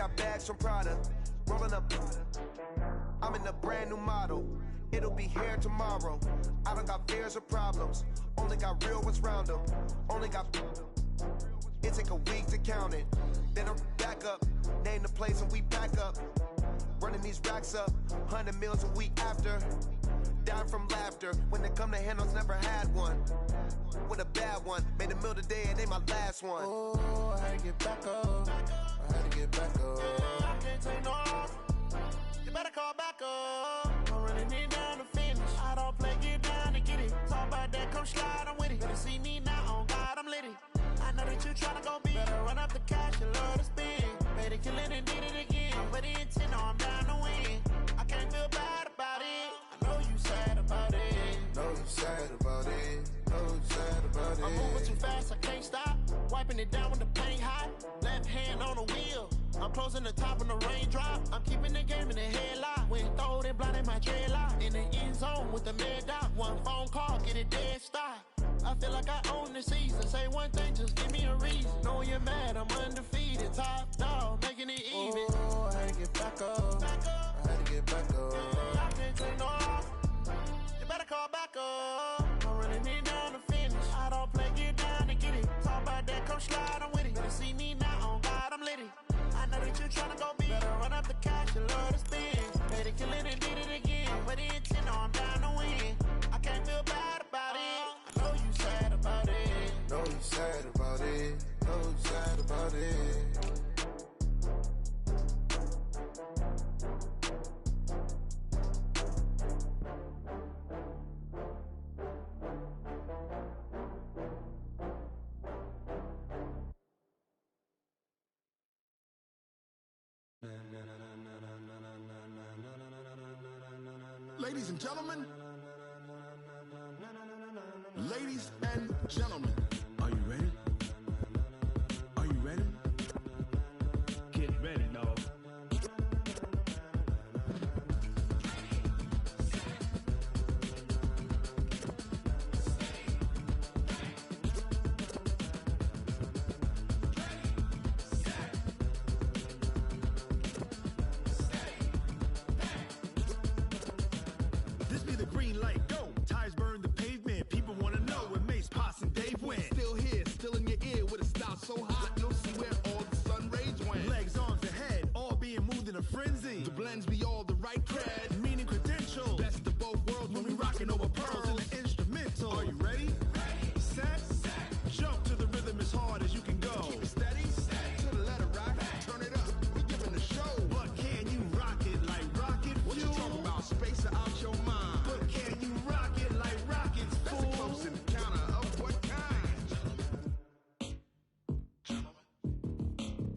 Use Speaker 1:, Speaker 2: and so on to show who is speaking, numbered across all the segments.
Speaker 1: got bags from Prada, rolling up. I'm in a brand new model. It'll be here tomorrow. I don't got fears or problems. Only got real ones round them. Only got. It take a week to count it. Then I'm back up. Name the place and we pack up. Running these racks up. 100 meals a week after. Dying from laughter. When it come to handles, never had one. With a bad one. Made a meal today and they my last one.
Speaker 2: Oh, I had to get back up. I had to get back up. I can't take no off. You better call back up. I'm running it down to finish. I don't play, get down to get it. Talk about that, come slide, I'm with it. Better see me now, on God, I'm litty. I know that you tryna go big. Better run up the cash, you love to spend. Better kill it and did it again. I'm with the intent, no, I'm down to win. I can't feel bad about it. I know you sad about it.
Speaker 3: Know you sad about it. Know you sad about it.
Speaker 2: I'm moving too fast, I can't stop. Wiping it down when the paint hot. Left hand on the wheel. I'm closing the top when the raindrop. I'm keeping the game in the headlock. When throwed and blinded my dreadlock. In the end zone with the mad dot. One phone call, get it dead stop. I feel like I own the season. Say one thing, just give me a reason. Knowing you're mad, I'm undefeated. Top dog, making it even.
Speaker 3: Oh, I had to get back up. I had to get back up.
Speaker 2: I can't take no off. You better call back up. I'm running it down to finish. I don't play, get down to get it. Talk about that, come slide, I'm with it. Better see me now, on God, I'm litty. I know that you tryna go big. Better run up the cash, you love to spend. Better kill it and did it again. With the intent, no, I'm down to win. I can't feel bad about it. I know you sad about it.
Speaker 3: Know you sad about it. Know you sad about it.
Speaker 4: Ladies and gentlemen, ladies and gentlemen, are you ready? Are you ready? Get ready, dog. This be the green light, go. Tires burn the pavement. People wanna know where Mace, Potts, and Dave went. Still here, still in your ear with a style so hot, you'll see where all the sun rays went. Legs, arms, ahead, all being moved in a frenzy. The blends be all the right cred, meaning credentials. Best of both worlds when we rockin' over pearls in the instrumental. Are you ready? Ready. Set. Jump to the rhythm as hard as you can go. Keep it steady. To the letter right. Turn it up. We giving the show. But can you rock it like rocket fuel? What you talking about? Space out your mind. But can you rock it like rockets, fool? That's a close encounter of what kind?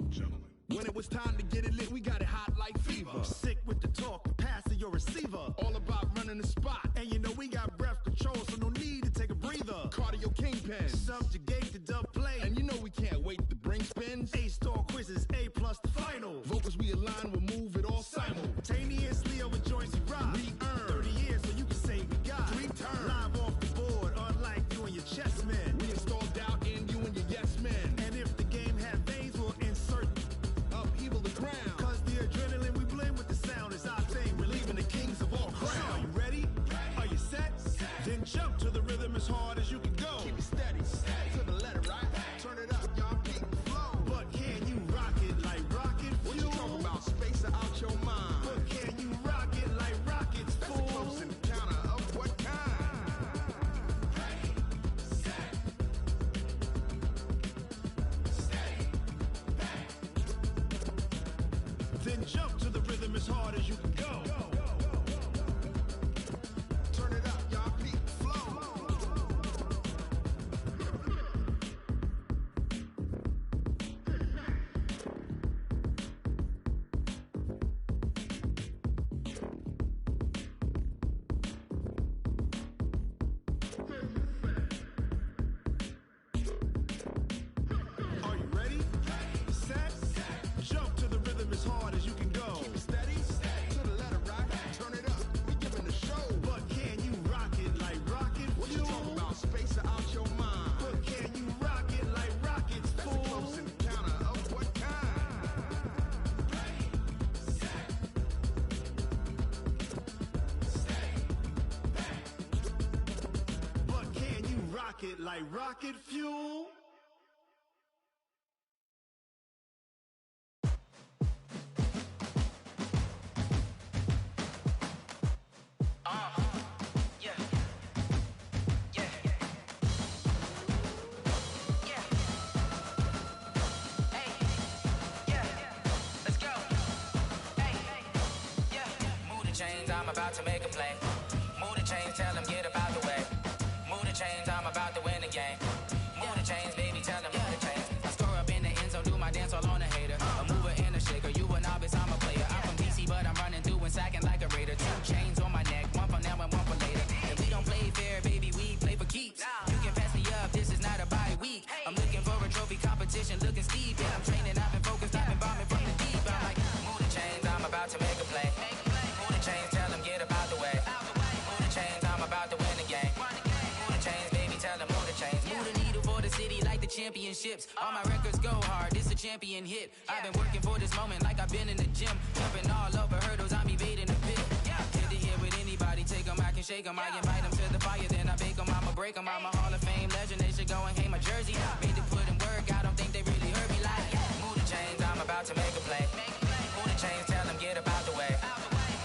Speaker 4: Gentlemen. When it was time to get it lit, we got it hot like fever. Sick with the talk, pass to your receiver. All about running the spot. And you know we got breath control, so no need to take a breather. Cardio kingpin. Subjugate the dub play. And you know we can't wait to bring spins. A-star quizzes, A+ the final. Vocals we align, we'll move it all simultaneously over joints we rock. We earn 30 years so you can say we got 3 turns. Live off the board, unlike you and your chess men. We install doubt in you and your yes men. And if the game had veins, we'll insert upheaval the ground. Cause the adrenaline we blend with the sound is our thing. Relieving the kings of all crowns. So are you ready? Are you set? Then jump to the rhythm as hard as you can go. Keep it steady. To the letter right. Turn it up, y'all. Keep the flow. But can you rock it pocket like rocket fuel.
Speaker 5: I'm about to make a play. Move the chains, tell them get up out the way. Move the chains, I'm about to win the game. Move the chains, baby, tell them move the chains. I score up in the end zone, do my dance all on a hater. A mover and a shaker, you a novice, I'm a player. I'm from DC, but I'm running through and sacking like a raider. 2 chains on my neck, one for now and one for later. And we don't play fair, baby, we play for keeps. You can pass me up, this is not a bye week. I'm looking for a trophy competition, looking steep. And I'm training, I've been focused, I've been bombing from the deep. I'm like, move the chains, I'm about to make a play. Move the chains, tell them get up out the way. Move the chains, I'm about to win the game. Move the chains, baby, tell them move the chains. Move the needle for the city like the championships. All my records go hard, this a champion hit. I've been working for this moment like I've been in the gym. Jumping all over hurdles, I'm evading the pit. Hit to here with anybody, take them, I can shake them. I invite them to the fire, then I bake them, I'ma break them. I'm a Hall of Fame legend, they should go and hang my jersey. Made to put in work, I don't think they really heard me like. Move the chains, I'm about to make a play. Move the chains, tell them get up out the way.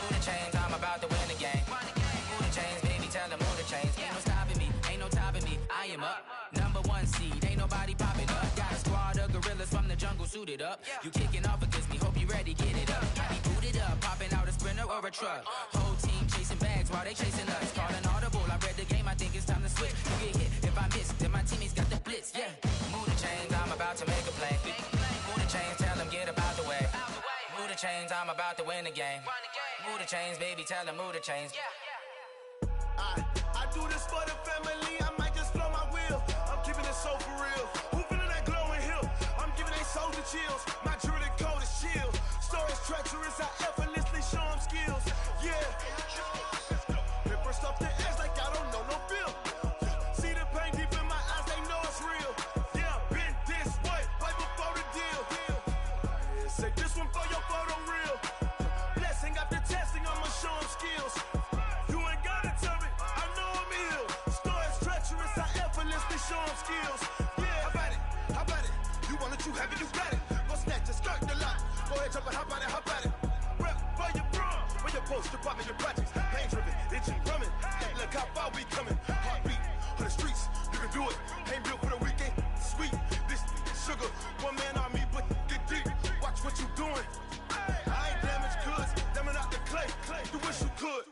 Speaker 5: Move the chains, I'm about to win the game. Move the chains, baby, tell them move the chains. Ain't no stopping me, ain't no topping me. I am up, #1 seed, ain't nobody popping up. Got a squad of gorillas from the jungle suited up. You kicking off against me, hope you ready, get it up. I be booted up, popping out a sprinter or a truck. Whole team chasing bags while they chasing us. Calling audible, I read the game, I think it's time to switch. You get hit, if I miss, then my teammates got the blitz, yeah. Move the chains, I'm about to make a play. Move the chains, tell them get up out the way. Move the chains, I'm about to win the game. Move the chains, baby, tell them move the chains.
Speaker 2: I do this for the family, I might just blow my wheel. I'm keeping it so for real. Who feeling that glowing hill? I'm giving they soldier chills. My jewelry code is chill. Stories treacherous, I effortlessly show them skills. Yeah. Paper stuff the edge like I don't know no feel. See the pain deep in my eyes, they know it's real. Yeah, been this way, right before the deal. Say this one for your photo real. Blessing after testing, I'ma show them skills. You ain't gotta tell me, I know I'm ill. Stories treacherous, I effortlessly show them skills. Yeah, how about it? You want it, you have it, you got it. Go snatch it, skirt the lot. Go ahead, jump it, how about it? Rep for your bro, for your post, department, your projects. Pain driven, itching, drumming. Look how far we coming. Heartbeat on the streets, you can do it. Ain't built for the weekend, sweet. This sugar, one man army, but get deep. Watch what you doing. I ain't damaged goods, damn out the clay. You wish you could.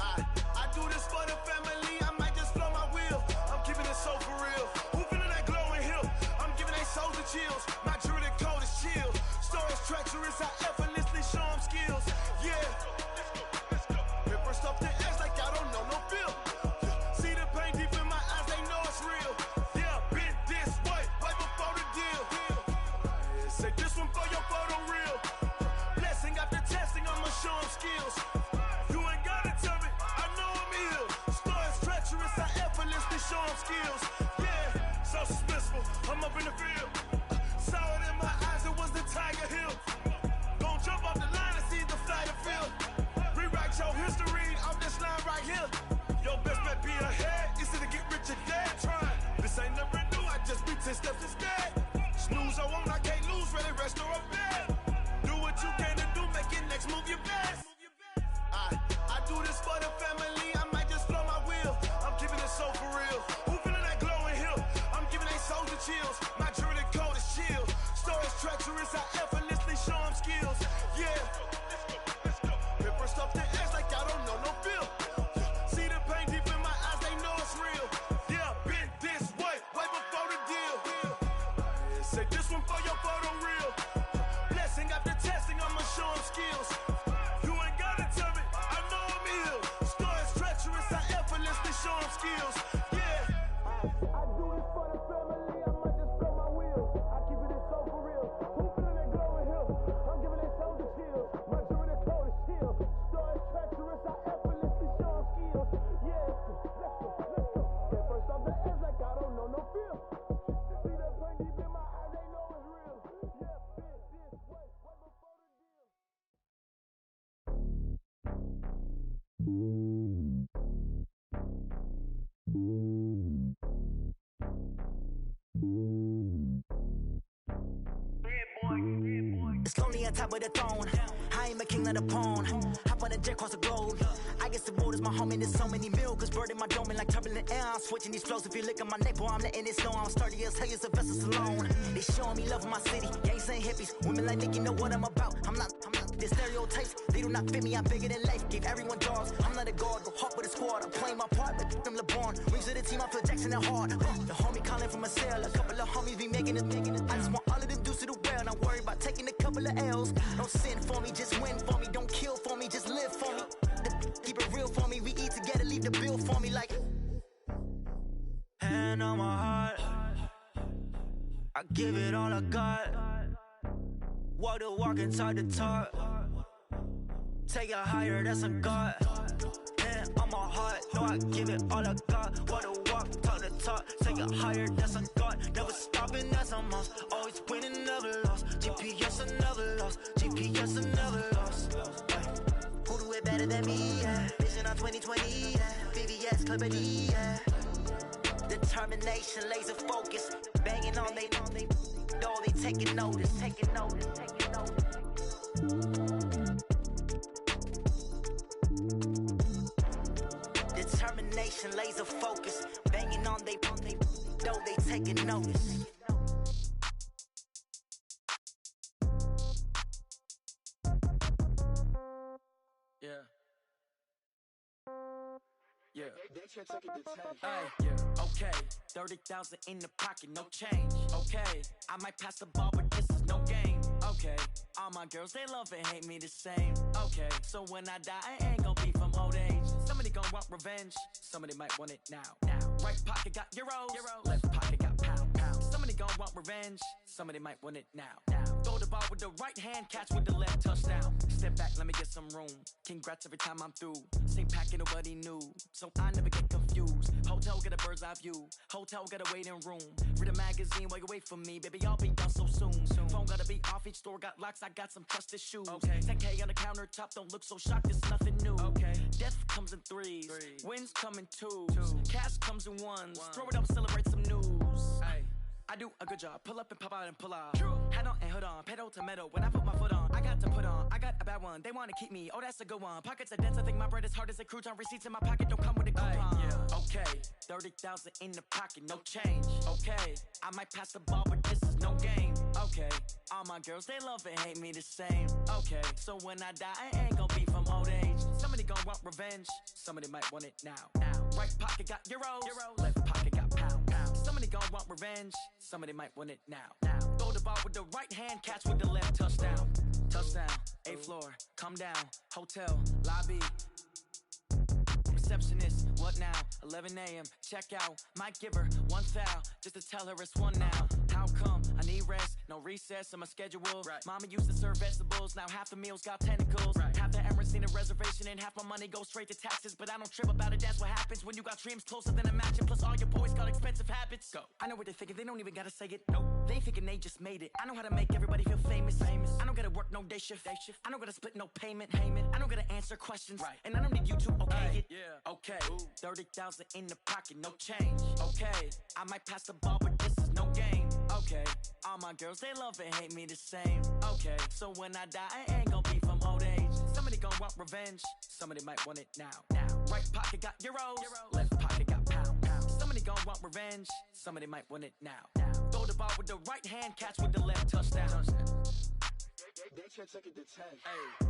Speaker 2: I do this for the family, I might just blow my wheel. I'm keeping it so for real. Who feeling that glowing hill? I'm giving they soldier chills. My jewelry code is chill. Stories treacherous, I effortlessly show them skills. Yeah. Paper stuff the edge like I don't know no feel. See the pain deep in my eyes, they know it's real. Yeah, been this way, right before the deal. Say this one for your photo real. Blessing after testing, I'ma show them skills. You ain't gotta tell me, I know I'm ill. Stories treacherous, I effortlessly show them skills. Yeah, so suspenseful, I'm up in the field. Saw it in my eyes, it was the Tiger Hill. Gon' jump off the line and see the flight of field. Rewrite your history off this line right here. Your best bet be ahead, easy to get rich or dead. Trying, this ain't never new, I just be 10 steps instead. Snooze I won't, I can't lose, ready, rest or a bed. Do what you can to do, make it next move your best. I do this for the family, I might just blow my wheel. I'm keeping it so for real. Who feeling that glowing hill? I'm giving they soldier chills. My jewelry code is chill. Stories treacherous, I effortlessly show them skills. Yeah. Paper stuff the edge like I don't know no feel. See the pain deep in my eyes, they know it's real. Yeah, been this way, right before the deal. Say this one for your photo real. Blessing after testing, I'ma show them skills. You ain't gotta tell me, I know I'm ill. Stories treacherous, I effortlessly show them skills. Yeah. I do this for the family, I might just blow my wheel. I keep it so for real. Who feeling that glowing hill? I'm giving they soldier chills. My jewelry code is chill. Stories treacherous, I effortlessly show them skills. Yeah, let's go. Get first off the edge like I don't know no feel. See that pain deep in my eyes, they know it's real. Yeah, been this way, right before the deal.
Speaker 6: It's lonely on top of the throne. I ain't a king of the pawn. Hop on a jet across the globe. I guess the world is my home and there's so many milk. Bird in my dome and like turbulent air. I'm switching these flows. If you look at my neck, boy, I'm letting it snow. I'm sturdy as hell as a vessel alone. They showing me love in my city. Gangsta and hippies. Women like Nick, you know what I'm about. I'm not the stereotypes. They do not fit me. I'm bigger than life. Give everyone dogs. I'm not a guard. Go hard with a squad. I'm playing my part, but I'm LeBron. Rings of the team. I feel Jackson and hard. The homie calling from a cell. A couple of homies be making it. I just want all of them dudes to do well. Not worry about taking a couple of L's. Don't sin for me, just win for me. Don't kill for me, just live for me. Keep it real for me. We eat together, leave the bill for me like. Hand on my heart, I give it all I got. Walk the walk and talk the talk. Take it higher, that's a God. Hand on my heart, no, I give it all I got. Walk the walk, talk the talk. Take it higher, that's a God. Never stopping, that's a must. Always winning, never lost. GPS, I never lost. GPS, I never lost. Who do it better than me? Yeah. Vision on 2020. Yeah. VVS, Clippity. Yeah. Determination, laser focus. Banging on they know they taking notice. Taking notice. Taking notice. Determination, laser focus. Banging on they know they taking notice.
Speaker 7: Yeah. Yeah. Hey, yeah. Okay. 30,000 in the pocket, no change. Okay. I might pass the ball, but this is no game. Okay. All my girls, they love and hate me the same. Okay. So when I die, I ain't gon' be from old age. Somebody gon' want revenge. Somebody might want it now. Right pocket got euros. Left pocket got pound. Somebody gon' want revenge. Somebody might want it now. Throw the ball with the right hand, catch with the left, touchdown. Step back, let me get some room. Congrats every time I'm through. Same packet, nobody knew, so I never get confused. Hotel got a bird's eye view. Hotel got a waiting room. Read a magazine while you wait for me, baby. I'll be done so soon. Phone gotta be off. Each store got locks. I got some trusted shoes. Okay. 10K on the countertop. Don't look so shocked. It's nothing new. Okay. Death comes in threes. Wins come in twos. Cash comes in ones. Throw it up, celebrate some news. Ay. I do a good job. Pull up and pop out and pull out. True. Hat on and hood on. Pedal to metal. When I put my foot on, I got to put on. I got a bad one. They want to keep me. Oh, that's a good one. Pockets are dense. I think my bread is hard as a crouton. Receipts in my pocket don't come with a coupon. Yeah. Okay. 30,000 in the pocket. No change. Okay. I might pass the ball, but this is no game. Okay. All my girls, they love and hate me the same. Okay. So when I die, I ain't gon' be from old age. Somebody gon' want revenge. Somebody might want it now. Right pocket got euros. Left pocket got pound. Somebody gon' want revenge. Somebody might want it now. Throw the ball with the right hand, catch with the left, touchdown. Touchdown, 8th floor, come down, hotel, lobby. Receptionist, what now? 11 a.m., check out. Might give her one foul, just to tell her it's one now. How come? I need rest, no recess in my schedule. Right. Mama used to serve vegetables, now half the meals got tentacles. Right. Half the Emirates need a reservation and half my money goes straight to taxes. But I don't trip about it, that's what happens when you got dreams closer than a match. Plus all your boys got expensive habits. Go. I know what they're thinking, they don't even gotta say it. Nope. They thinking they just made it. I know how to make everybody feel famous. I don't gotta work no day shift. I don't gotta split no payment. I don't gotta answer questions. Right. And I don't need you to okay it. Yeah. Okay. 30,000 in the pocket, no change. Okay. I might pass the ball, but this is no game. Okay. All my girls, they love and hate me the same. Okay. So when I die, I ain't gon' be from old age. Somebody gon' want revenge. Somebody might want it now. Right pocket got euros. Left pocket got pound. Somebody gon' want revenge. Somebody might want it now. Throw the ball with the right hand, catch with the left, touchdown.
Speaker 8: They can't take it to 10.
Speaker 7: Hey.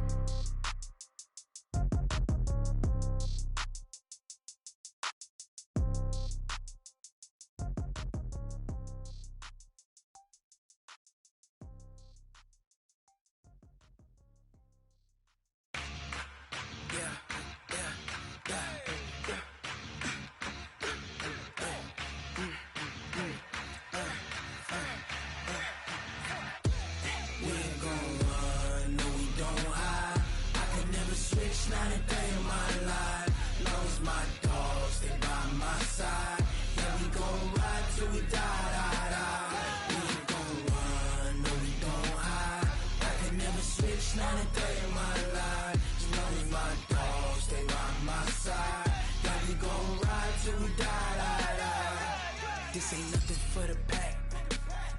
Speaker 6: This ain't nothing for the pack.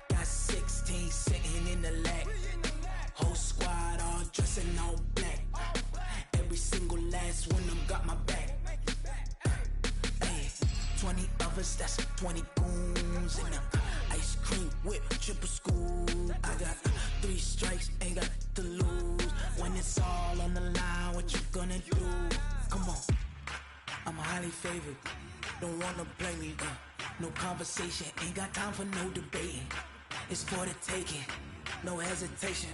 Speaker 6: Got 16 sitting in the lag. Whole
Speaker 7: choppers, that's 20 goons. And ice cream whip, triple scoop. I got 3 strikes, ain't got to lose. When it's all on the line, what you gonna do? Come on, I'm highly favored. Don't wanna play me, no conversation, ain't got time for no debating. It's for the taking, no hesitation.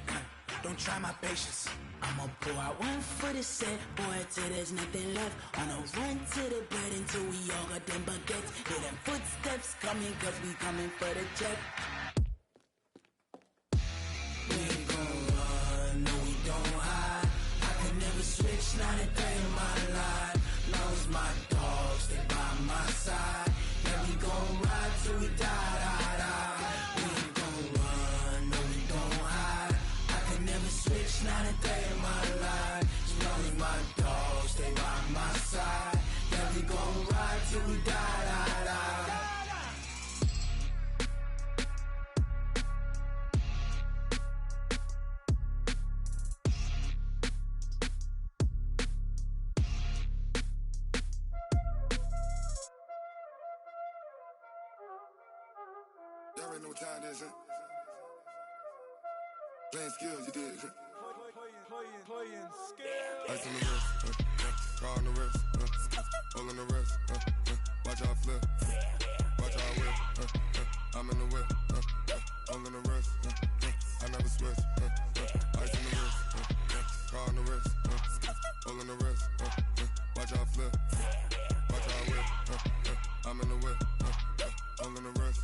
Speaker 7: Don't try my patience. I'ma pour out one for the set, boy, till there's nothing left. On a run to the bed until we all got them baguettes. Hear them footsteps coming, cause we coming for the jet. We ain't gon' run, no we don't hide. I could never switch, not a day in my life. Long as my dogs, they by my side. Yeah, we gon' ride till we die, die, die. We ain't gon' run, no we don't hide. I could never switch, not a day in my life. As long as my dogs, they by my side. Yeah, we gon' ride till we die, die, die.
Speaker 3: Y'all already know what time it is, huh? Playing skills, you did, huh?
Speaker 4: Playing skills.
Speaker 3: Ice on the wrist, car on the wrist, hole on the wrist, watch how I flip, watch how I whip, I'm in the whip, hole on the wrist, I never switch, ice on the wrist, car on the wrist, hole on the wrist, watch how I flip, watch how I whip, I'm in the whip, hole on the wrist,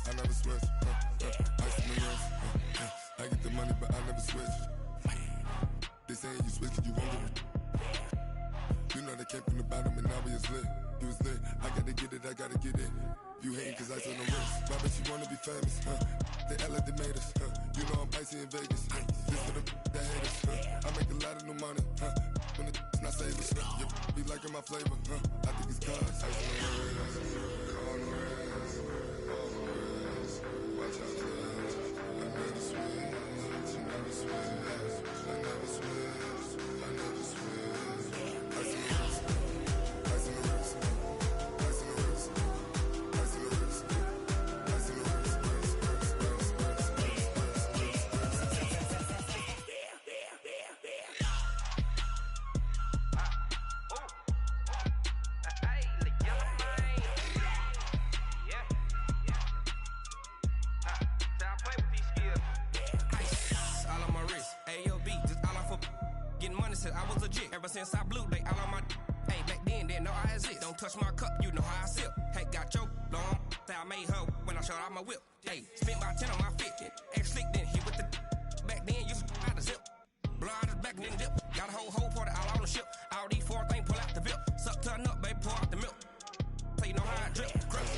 Speaker 3: I never switch, ice on the wrist, I get the money but I never switch. They saying you switch and you won't get it. You know they came from the bottom and now we is lit. You was lit, I gotta get it, I gotta get it. You hating cause ice on the wrist. Why bet you wanna be famous, huh? They act like they made us, huh? You know I'm icy in Vegas, This for the that hate us, I make a lot of new money, When the not save us, You be liking my flavor, I think it's cause ice on the wrist, on the wrist, on the wrist. Watch out, cuz I never switch, I never switch. I never switch, I never switch. Ice in the wrist, ice in the wrist, ice in the wrist, ice in the wrist, ice in the wrist,
Speaker 9: I was legit. Ever since I blew, they all on my hey, back then, didn't know I exist. Don't touch my cup, you know how I sip. Hey, got your long, say I made her when I showed out my whip. Hey, spent my 10 on my fit. Ex slick, then hit with the back then, used to out the zip. Blow out his back and then dip. Got a whole party all on the ship. All these 4 things, pull out the VIP. Suck, turn up, baby, pour out the milk. So you know how I drip. Crush.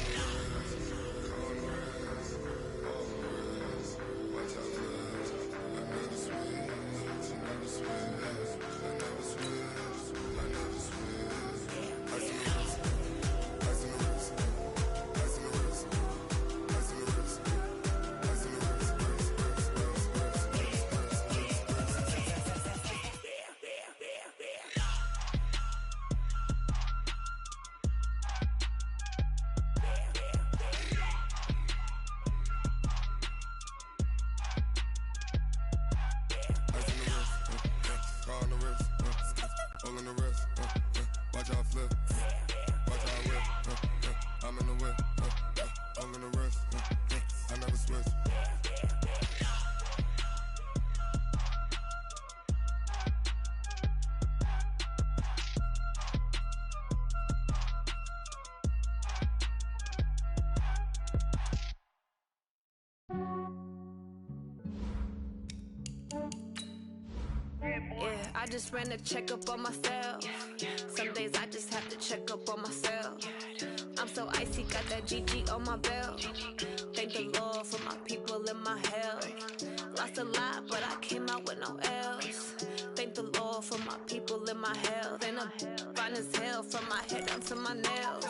Speaker 10: I just ran a checkup on myself. Some days I just have to check up on myself. I'm so icy, got that GG on my belt. Thank the Lord for my people in my health. Lost a lot, but I came out with no L's. Thank the Lord for my people in my health. And I'm fine as hell from my head down to my nails.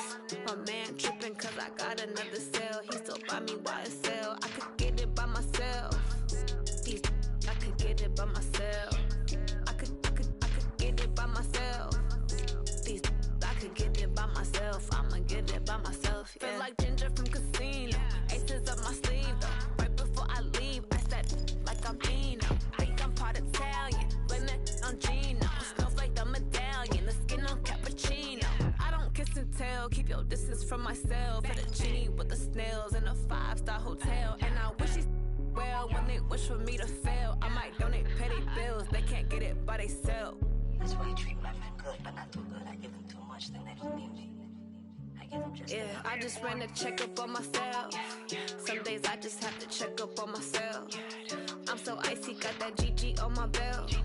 Speaker 10: My man tripping cause I got another cell. He still buy me YSL. I could get it by myself. I could get it by myself. I could get it by myself. I could get it by myself. I'ma get it by myself. Feel like Ginger from Casino. Aces up my sleeve, though. Right before I leave, I said, like I'm Pino. Think I'm part Italian. Blame that on Gino. Smells like the medallion. The skin on cappuccino. I don't kiss and tell. Keep your distance from myself. For the genie with the snails in a 5-star hotel. And I wish he's well when they wish for me to fail. I might donate petty bills. They can't get it by they sell.
Speaker 11: That's why you treat my friend good, but not too good. I give them too much, then they don't need me. I give them just enough.
Speaker 10: I just ran a checkup on myself. Some days I just have to check up on myself. I'm so icy, got that GG on my belt.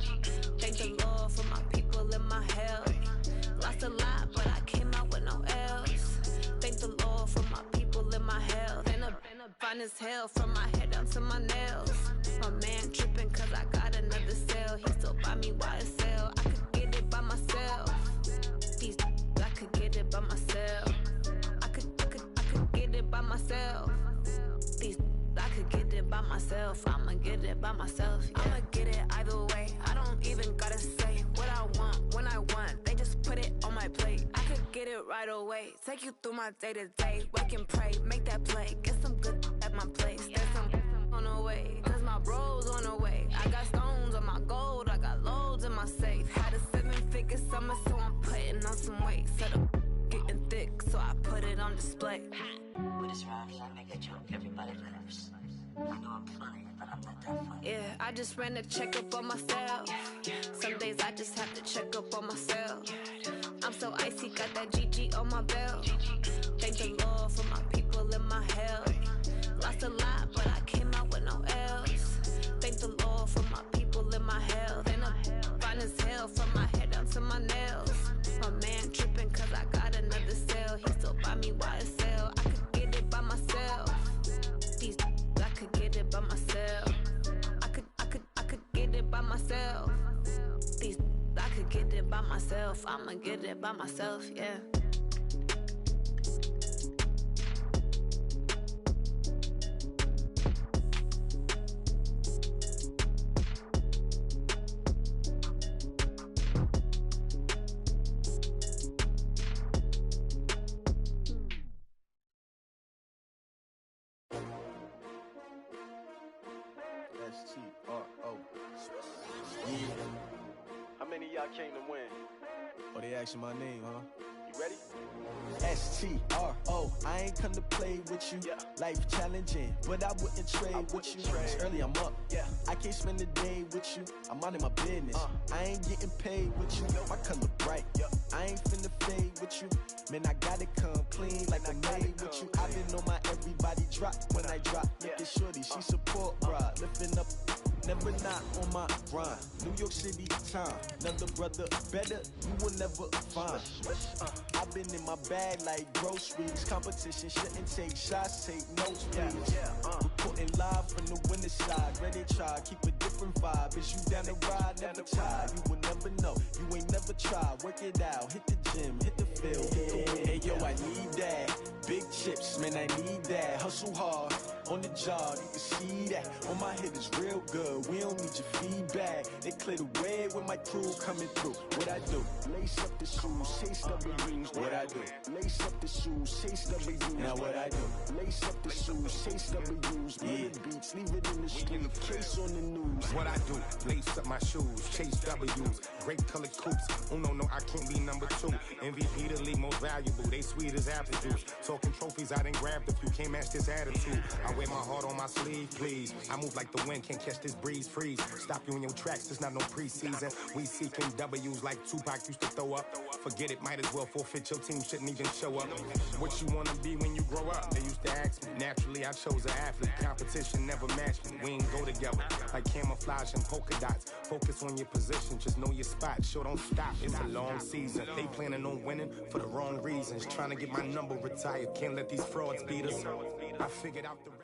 Speaker 10: Thank the Lord for my people in my health. Lost a lot, but I came out with no else. Thank the Lord for my people in my health. And a fine as hell from my head down to my nails. My man tripping cause I got another cell. He still buy me YSL. I could get it by myself. These I could get it by myself. I could get it by myself. These I could get it by myself. I'ma get it by myself. Yeah. I'ma get it either way. I don't even gotta say what I want when I want. They just put it on my plate. I could get it right away. Take you through my day to day. Wake and pray, make that play. Get some good at my place. There's some on the way, cause my bros on the way. I got stones on my gold. I got loads in my safe. Had a 7-figure summer, so I'm putting on some weight. Set up getting thick, so I put it on display.
Speaker 11: With this rhyme, I make a joke. Everybody laughs. I know I'm funny, but I'm not that funny.
Speaker 10: Yeah, I just ran a checkup on myself. Some days I just have to check up on myself. I'm so icy, got that GG on my belt. Thank the Lord for my people in my health. Lost a lot, but I came out with no else. Thank the Lord for my people in my health. And I'm fine as hell from my head down to my nails. My man tripping cause I got another cell. He still buy me YSL. I could get it by myself. These I could get it by myself. I could get it by myself. These I could get it by myself. I'ma get it by myself, yeah.
Speaker 12: S-T-R-O. Yeah. How many of y'all came to win? Oh, they asking my name, huh? You ready? S-T-R-O. I ain't come to play with you. Life challenging, but I wouldn't trade with you. It's early, I'm up. I can't spend the day with you. I'm out of my business. I ain't getting paid with you. My color bright. I ain't finna fade with you. Man, I gotta come clean like I made with you. I've been on my everybody drop when I drop. Look at shorty, she support ride. Lifting up, never not on my grind. New York City time, another brother better, you will never find. I've been in my bag like groceries. Competition shouldn't take shots, take notes, please. Reporting live from the winter side, ready to try, keep a different vibe. Is you down the ride, never tired. You will never know, you ain't never tried. Work it out, hit the gym, hit the field, hit the win. Hey yo, I need that. Big chips, man, I need that. Hustle hard, on the job, you can see that. On my head is real good, we don't need your feedback. They clear the way with my crew coming through. What I do? Lace up the shoes, chase W's. What I do? Lace up the shoes, chase W's. Now what I do? Lace up the shoes, chase W's. Bring the beats, leave it in the street, case on the news.
Speaker 13: What I do? Lace up my shoes, chase W's. Great colored coops. Oh no, I can't be number 2. MVP the league most valuable. They sweet as apple juice. Talking trophies, I didn't grab the few. Can't match this attitude. I wear my heart on my sleeve, please. I move like the wind, can't catch this breeze, freeze. Stop you in your tracks, it's not no preseason. We seeking W's like Tupac used to throw up. Forget it, might as well forfeit. Your team shouldn't even show up. What you wanna be when you grow up? They used to ask me. Naturally, I chose an athlete. Competition never matched me. We ain't go together like camouflage and polka dots. Focus on your position, just know your spot. Sure, don't stop. It's a long season. They planning on winning for the wrong reasons. Trying to get my number retired. Can't let these frauds beat us. I figured out the rest.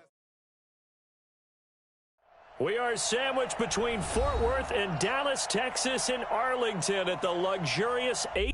Speaker 14: We are sandwiched between Fort Worth and Dallas, Texas, and Arlington at the luxurious 8.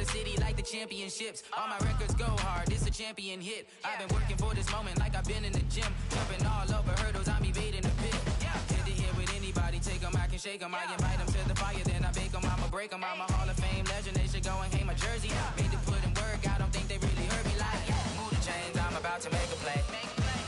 Speaker 5: city like the championships. All my records go hard, this a champion hit. I've been working for this moment like I've been in the gym. Jumping all over hurdles, I'm evading the pit. Head to head with anybody, take them, I can shake them. I invite them to the fire, then I bake them, I'ma break them. I'm a Hall of Fame legend, they should go and hang my jersey. Made to put in work, I don't think they really heard me like, move the chains, I'm about to make a play.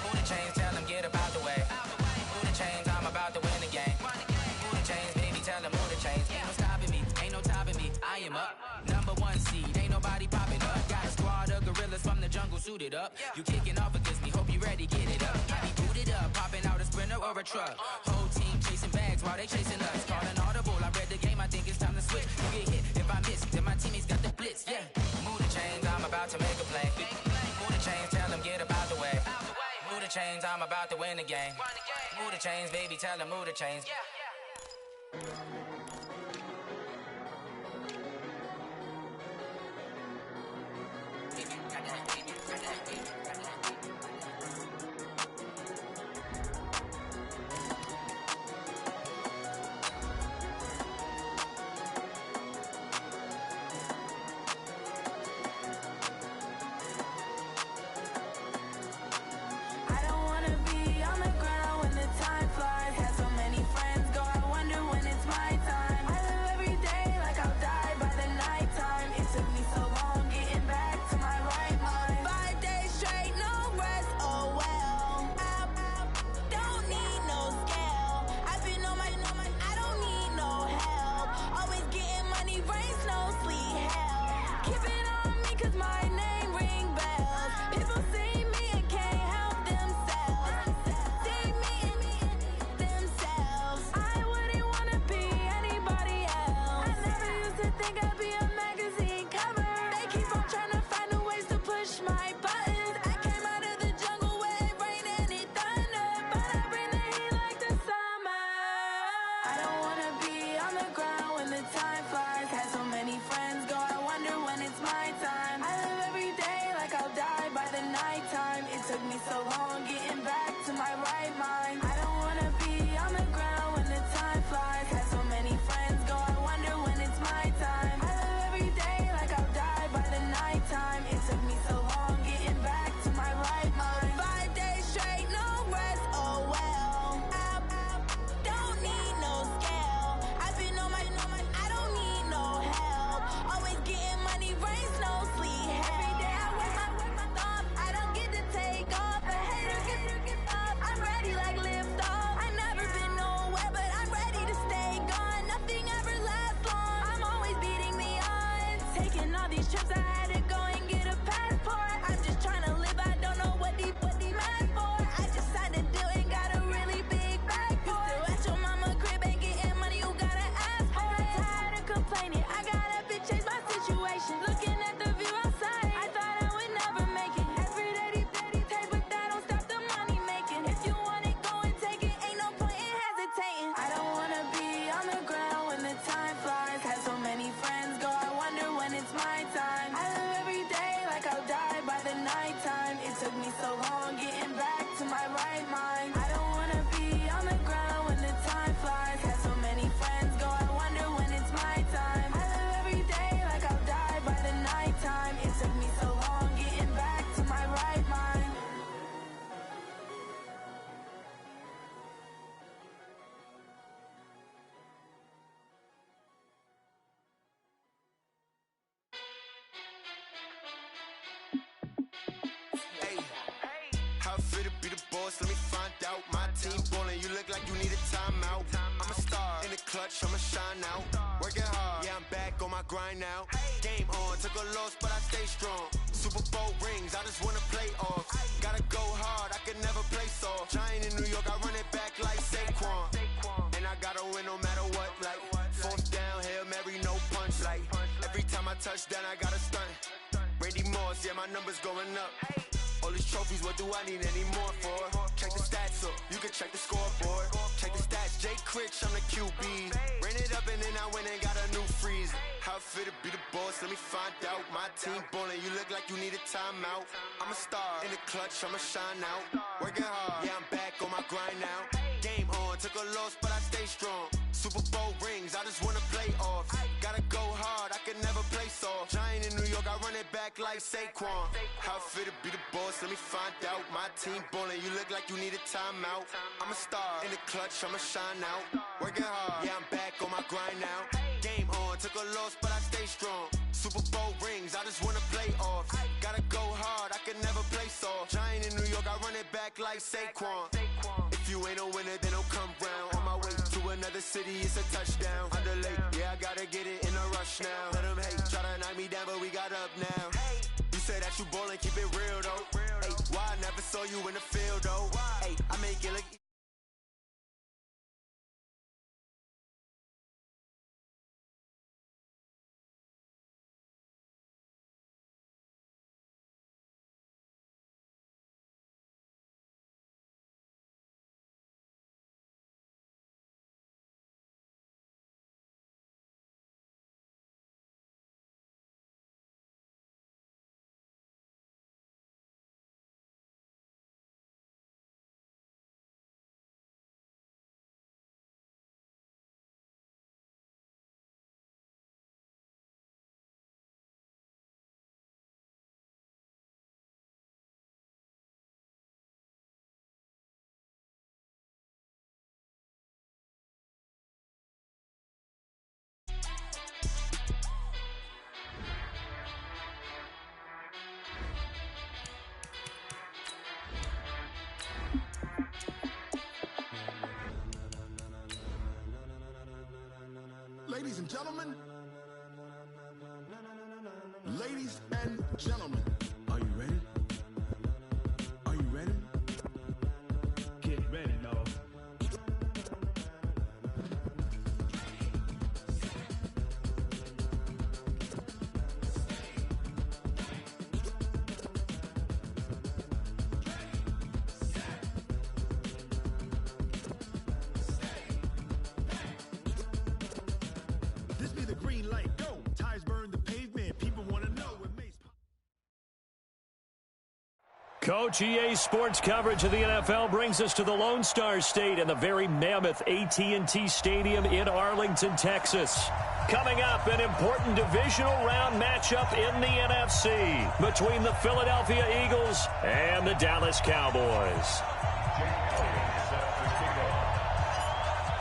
Speaker 5: Move the chains, tell them get up out the way. Move the chains, I'm about to win the game. Move the chains, baby, tell them move the chains. Ain't no stopping me, ain't no topping me, I am up. Number one seed, ain't nobody popping up. Got a squad of gorillas from the jungle suited up. You kicking off against me, hope you ready, get it up. I be booted up, popping out a sprinter or a truck. Whole team chasing bags while they chasing us. Calling audible, I read the game, I think it's time to switch. You get hit, if I miss, then my teammates got the blitz, yeah. Move the chains, I'm about to make a play. Move the chains, tell them get up out the way. Move the chains, I'm about to win the game. Move the chains, baby, tell them move the chains.
Speaker 15: I don't wanna be on the ground when the time flies. Had so many friends go, I wonder when it's my time. I live every day like I'll die by the nighttime. It took me so long getting back to my right mind. 5 days straight, no rest, oh well. I don't need no scale. I've been on my, I don't need no help. Always getting money, rain, snow, sleet, hell. Keep it on me 'cause my name ring bells. People see me and can't help themselves. See me and themselves. I wouldn't wanna be anybody else. I never used to think I'd be a magazine cover. They keep on trying to find new ways to push my buttons. I came out of the jungle where it rained and it thundered, but I bring the heat like the summer. I don't wanna be on the ground when the time flies. Had so many friends go, I wonder when it's my time. I live every day like I'll die by the nighttime. It took me so long getting back to my right mind. I don't wanna be on the ground when the time flies. Had so many friends go, I wonder when it's my time. I live every day like I'll die by the nighttime. It took me so long getting back to my right mind. 5 days straight, no rest, oh well. I don't need no scale. I've been on my, I don't need no help. Always getting money, rain, snow, sleet, hell. Every day I work my thumb, I don't get to take off. A hater get up, I'm ready like lift off. I never been nowhere, but I'm ready to stay gone. Nothing ever lasts long, I'm always beating the odds. Taking all these trips, I had to go and get a passport. I'm just trying to live, I don't know what they mad for. I just signed a deal and got a really big bag for it. You still at your mama crib and getting money, you gotta ask for it. I'm tired of complaining, I gotta change my situation. Looking at the view outside, I thought I would never make it. Every day they take, but that don't stop the money making. If you want it, go and take it, ain't no point in hesitating. I don't wanna be on the ground when the time flies. Had so many friends go, I wonder when it's my time. I live every day like I'll die by the nighttime. It took me so long getting back to my right mind. I don't wanna be on the ground when the time flies. Had so many friends go, I wonder when it's my time. I live every day like I'll die by the nighttime. It took me so long getting back to my right mind.
Speaker 1: Hey, how it feel to be the boss? Let me find out. My team ballin', you look like you need a timeout. I'm a star in the clutch, I'ma shine out. Working hard, yeah, I'm back on my grind now. Game on, took a loss, but I stay strong. Super Bowl rings, I just wanna play off. Gotta go hard, I can never play soft. Giant in New York, I run it back like Saquon. And I gotta win no matter what, like fourth down, Hail Mary, no punch. Like every time I touch down, I gotta stunt. Randy Moss, yeah, my numbers going up. All these trophies, what do I need any more for? Check the stats up, you can check the scoreboard. Check the stats, Jay Critch, I'm the QB. Ran it up and then I went and got a new freeze. How it feel to be the boss, let me find out. My team ballin', you look like you need a timeout. I'm a star in the clutch, I'ma shine out. Working hard, yeah, I'm back on my grind now. Game on, took a loss, but I stay strong. Super Bowl rings, I just wanna play off. Gotta go hard, I can never play soft. Giant in New York, I run it back like Saquon. How fit to be the boss, let me find out. My team ballin', you look like you need a timeout. I'm a star, in the clutch, I'ma shine out. Working hard, yeah, I'm back on my grind now. Game on, took a loss, but I stay strong. Super Bowl rings, I just wanna play off. Gotta go hard, I can never play soft. Giant in New York, I run it back like Saquon. If you ain't a winner, then don't come round. On my way to another city, it's a touchdown. Under late, yeah, I gotta get it in a rush now. Let them hate, try to knock me down, but we got up now. You say that you ballin', keep it real though. Hey, why I never saw you in the field though? Hey, I make it look.
Speaker 4: Ladies and gentlemen, ladies and gentlemen, are you ready? Are you ready? Get ready, dog. This be the green light, go. Tires burn the pavement. People want to know what makes.
Speaker 14: Coach, EA Sports coverage of the NFL brings us to the Lone Star State and the very mammoth AT&T Stadium in Arlington, Texas. Coming up, an important divisional round matchup in the NFC between the Philadelphia Eagles and the Dallas Cowboys.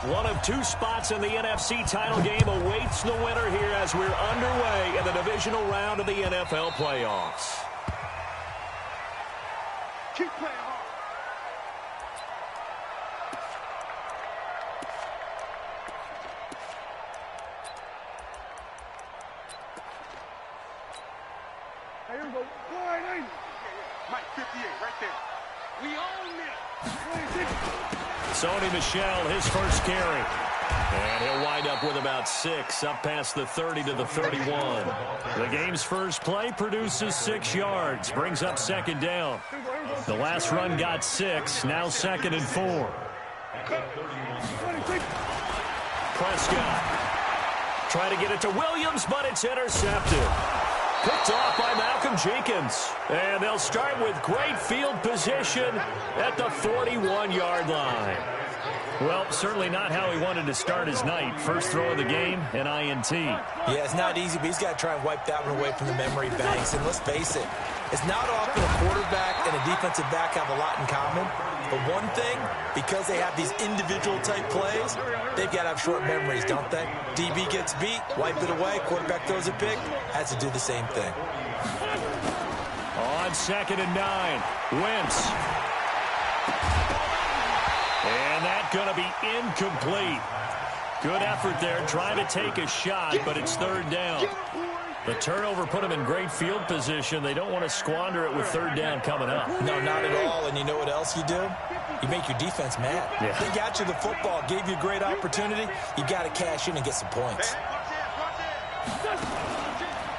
Speaker 14: One of two spots in the NFC title game awaits the winner here as we're underway in the divisional round of the NFL playoffs.
Speaker 4: Keep playing hard. Hey, here we go. Wide 80. Mike 58 right there. We own this.
Speaker 14: Sony Michel, his first carry. And he'll wind up with about 6, up past the 30 to the 31. The game's first play produces 6 yards, brings up second down. The last run got 6, now 2nd and 4. Prescott trying to get it to Williams, but it's intercepted. Picked off by Malcolm Jenkins. And they'll start with great field position at the 41-yard line. Well, certainly not how he wanted to start his night. First throw of the game, an INT.
Speaker 16: Yeah, it's not easy, but he's got to try and wipe that one away from the memory banks. And let's face it, it's not often a quarterback and a defensive back have a lot in common. But one thing, because they have these individual-type plays, they've got to have short memories, don't they? DB gets beat, wipe it away, quarterback throws a pick, has to do the same thing.
Speaker 14: On 2nd and 9, Wentz. And that's going to be incomplete. Good effort there, trying to take a shot, but it's 3rd down. The turnover put them in great field position. They don't want to squander it with 3rd down coming up.
Speaker 16: No, not at all. And you know what else you do? You make your defense mad.
Speaker 14: Yeah.
Speaker 16: They got you the football, gave you a great opportunity. You got to cash in and get some points.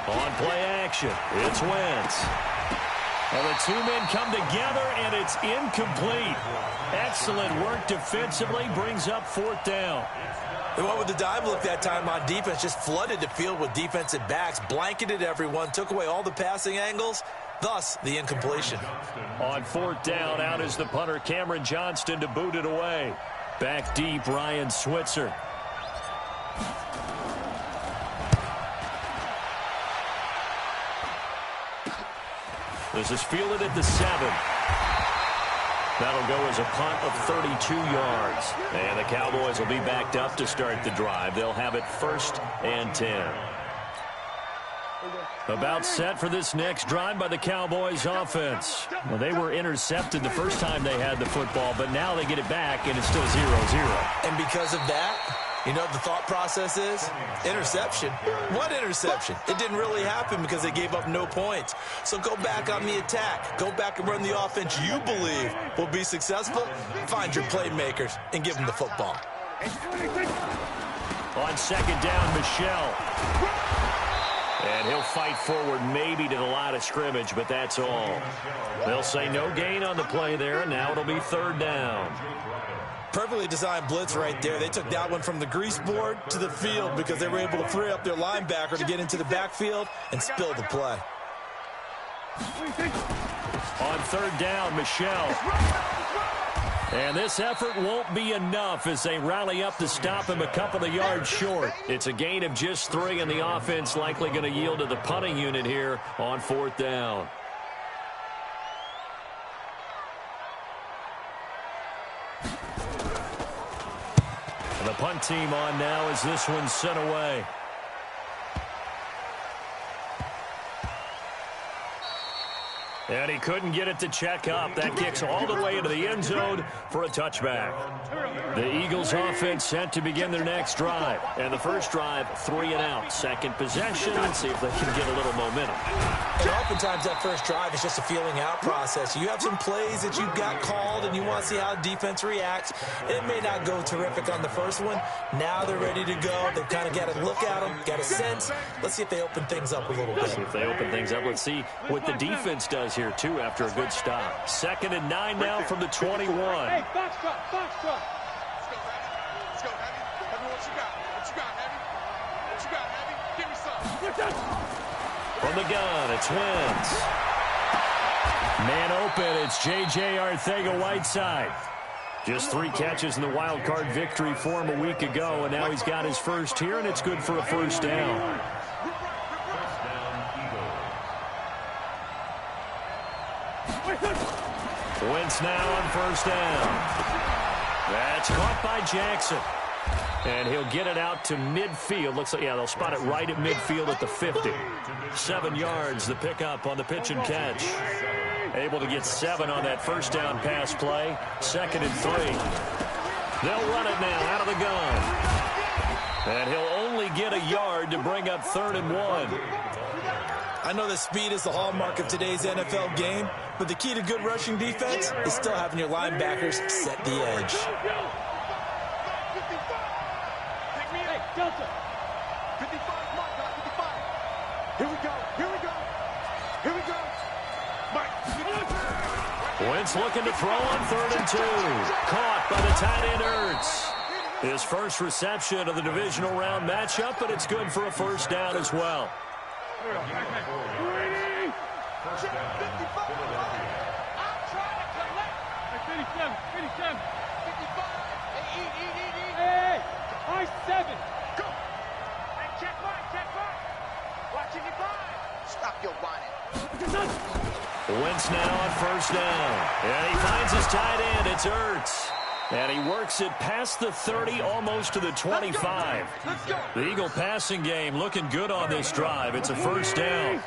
Speaker 14: On play action, it's Wentz. Well, the two men come together, and it's incomplete. Excellent work defensively, brings up 4th down.
Speaker 16: They went with the dime look that time on defense, just flooded the field with defensive backs, blanketed everyone, took away all the passing angles, thus the incompletion.
Speaker 14: On 4th down, out is the punter, Cameron Johnston, to boot it away. Back deep, Ryan Switzer. This is fielded at the 7. That'll go as a punt of 32 yards. And the Cowboys will be backed up to start the drive. They'll have it 1st and 10. About set for this next drive by the Cowboys offense. Well, they were intercepted the first time they had the football, but now they get it back, and it's still 0-0.
Speaker 16: And because of that, you know what the thought process is? Interception. What interception? It didn't really happen because they gave up no points. So go back on the attack. Go back and run the offense you believe will be successful. Find your playmakers and give them the football.
Speaker 14: On 2nd down, Michelle. And he'll fight forward maybe to the line of scrimmage, but that's all. They'll say no gain on the play there, and now it'll be 3rd down.
Speaker 16: Perfectly designed blitz right there. They took that one from the grease board to the field because they were able to free up their linebacker to get into the backfield and spill the play.
Speaker 14: On 3rd down, Michelle. And this effort won't be enough as they rally up to stop him a couple of yards short. It's a gain of just 3, and the offense likely going to yield to the punting unit here on 4th down. And the punt team on now as this one's sent away. And he couldn't get it to check up. That kicks all the way into the end zone for a touchback. The Eagles offense set to begin their next drive. And the first drive, 3 and out. Second possession. Let's see if they can get a little momentum.
Speaker 16: And oftentimes that first drive is just a feeling out process. You have some plays that you've got called and you want to see how defense reacts. It may not go terrific on the first one. Now they're ready to go. They've kind of got to look at them, got a sense. Let's see if they open things up a little bit.
Speaker 14: Let's see if they open things up. Let's see what the defense does here, too, after a good stop. 2nd and 9 now from the 21.
Speaker 17: Hey, box drop. Let's go, Heavy. Heavy, what you got? What you got, Heavy? What you got, Heavy? Give me some.
Speaker 14: From the gun, it's Wentz. Man open, it's J.J. Arcega-Whiteside. Just 3 catches in the wild card victory for him a week ago, and now he's got his first here, and it's good for a 1st down. Wentz now on 1st down. That's caught by Jackson. And he'll get it out to midfield. Looks like, yeah, they'll spot it right at midfield at the 50. 7 yards, the pickup on the pitch and catch. Able to get 7 on that 1st down pass play. 2nd and 3. They'll run it now out of the gun. And he'll only get a yard to bring up 3rd and 1.
Speaker 16: I know that speed is the hallmark of today's NFL game, but the key to good rushing defense is still having your linebackers set the edge.
Speaker 17: Delta. 55, Mike, 55. Here we go. Mike.
Speaker 14: Wentz looking to throw on 3rd and 2. Caught by the tight end Ertz. His first reception of the divisional round matchup, but it's good for a 1st down as well.
Speaker 17: Hey, I-7. Go. Hey, check Mike. Watching you blind. Stop your whining.
Speaker 14: Wentz now on 1st down. And he finds his tight end. It's Ertz. And he works it past the 30, almost to the 25. The Eagle passing game looking good on this drive. It's a 1st down.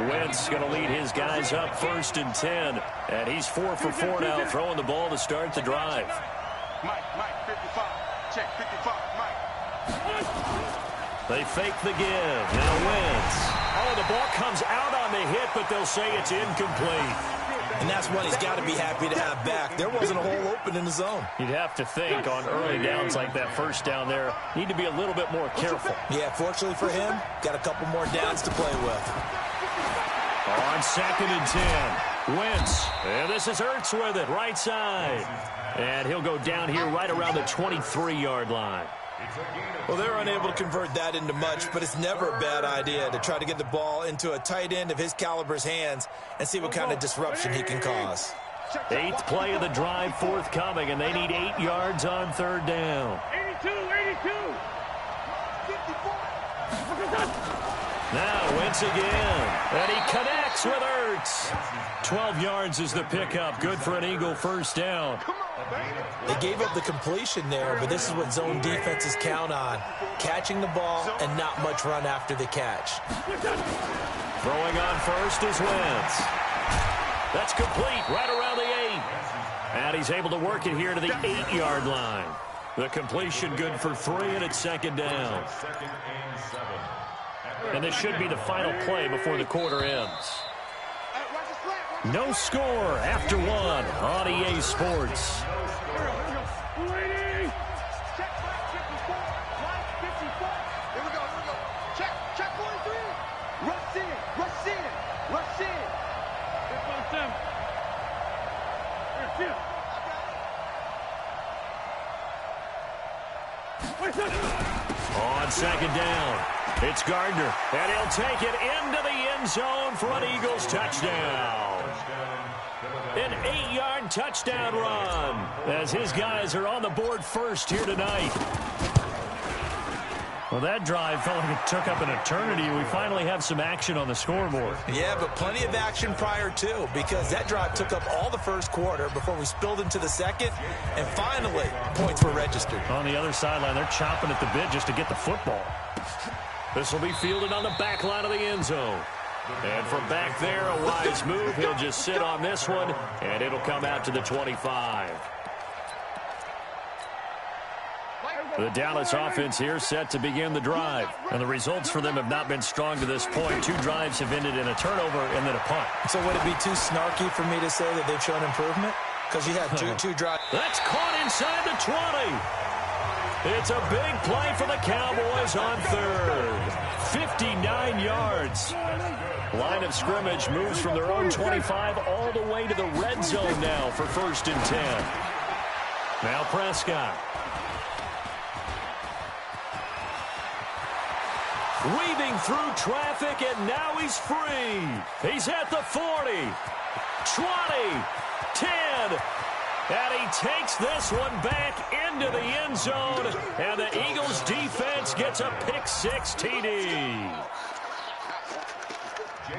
Speaker 14: Wentz going to lead his guys up 1st and 10. And he's 4 for 4 now, throwing the ball to start the drive.
Speaker 17: Mike, 55. Check, 55, Mike.
Speaker 14: They fake the give. Now Wentz. Oh, the ball comes out on the hit, but they'll say it's incomplete.
Speaker 16: And that's one he's got to be happy to have back. There wasn't a hole open in the zone.
Speaker 14: You'd have to think on early downs like that 1st down there, need to be a little bit more careful.
Speaker 16: Yeah, fortunately for him, got a couple more downs to play with.
Speaker 14: On 2nd and 10, Wentz. And this is Ertz with it, right side. And he'll go down here right around the 23-yard line.
Speaker 16: Well, they're unable to convert that into much, but it's never a bad idea to try to get the ball into a tight end of his caliber's hands and see what kind of disruption he can cause.
Speaker 14: Eighth play of the drive forthcoming, and they need 8 yards on third down.
Speaker 17: 82.
Speaker 14: Now Wentz again, and he connects with Ertz. 12 yards is the pickup. Good for an Eagle first down.
Speaker 16: They gave up the completion there, but this is what zone defenses count on. Catching the ball and not much run after the catch.
Speaker 14: Throwing on first is Wentz. That's complete right around the 8. And he's able to work it here to the 8-yard line. The completion good for 3, and it's second down. And this should be the final play before the quarter ends. No score after 1 on EA Sports. On second down, it's Gardner, and he'll take it into the end zone for an Eagles touchdown. An 8-yard touchdown run as his guys are on the board first here tonight. Well, that drive felt like it took up an eternity. We finally have some action on the scoreboard.
Speaker 16: Yeah, but plenty of action prior to, because that drive took up all the first quarter before we spilled into the second, and finally, points were registered.
Speaker 14: On the other sideline, they're chomping at the bit just to get the football. This will be fielded on the back line of the end zone. And from back there, a wise move. He'll just sit on this one, and it'll come out to the 25. The Dallas offense here set to begin the drive. And the results for them have not been strong to this point. 2 drives have ended in a turnover and then a punt.
Speaker 16: So would it be too snarky for me to say that they've shown improvement? Because you had two drives.
Speaker 14: That's caught inside the 20. It's a big play for the Cowboys on third. 59 yards. Line of scrimmage moves from their own 25 all the way to the red zone now for 1st and 10. Now Prescott. Weaving through traffic, and now he's free. He's at the 40, 20, 10, and he takes this one back into the end zone, and the Eagles defense gets a pick-6 TD.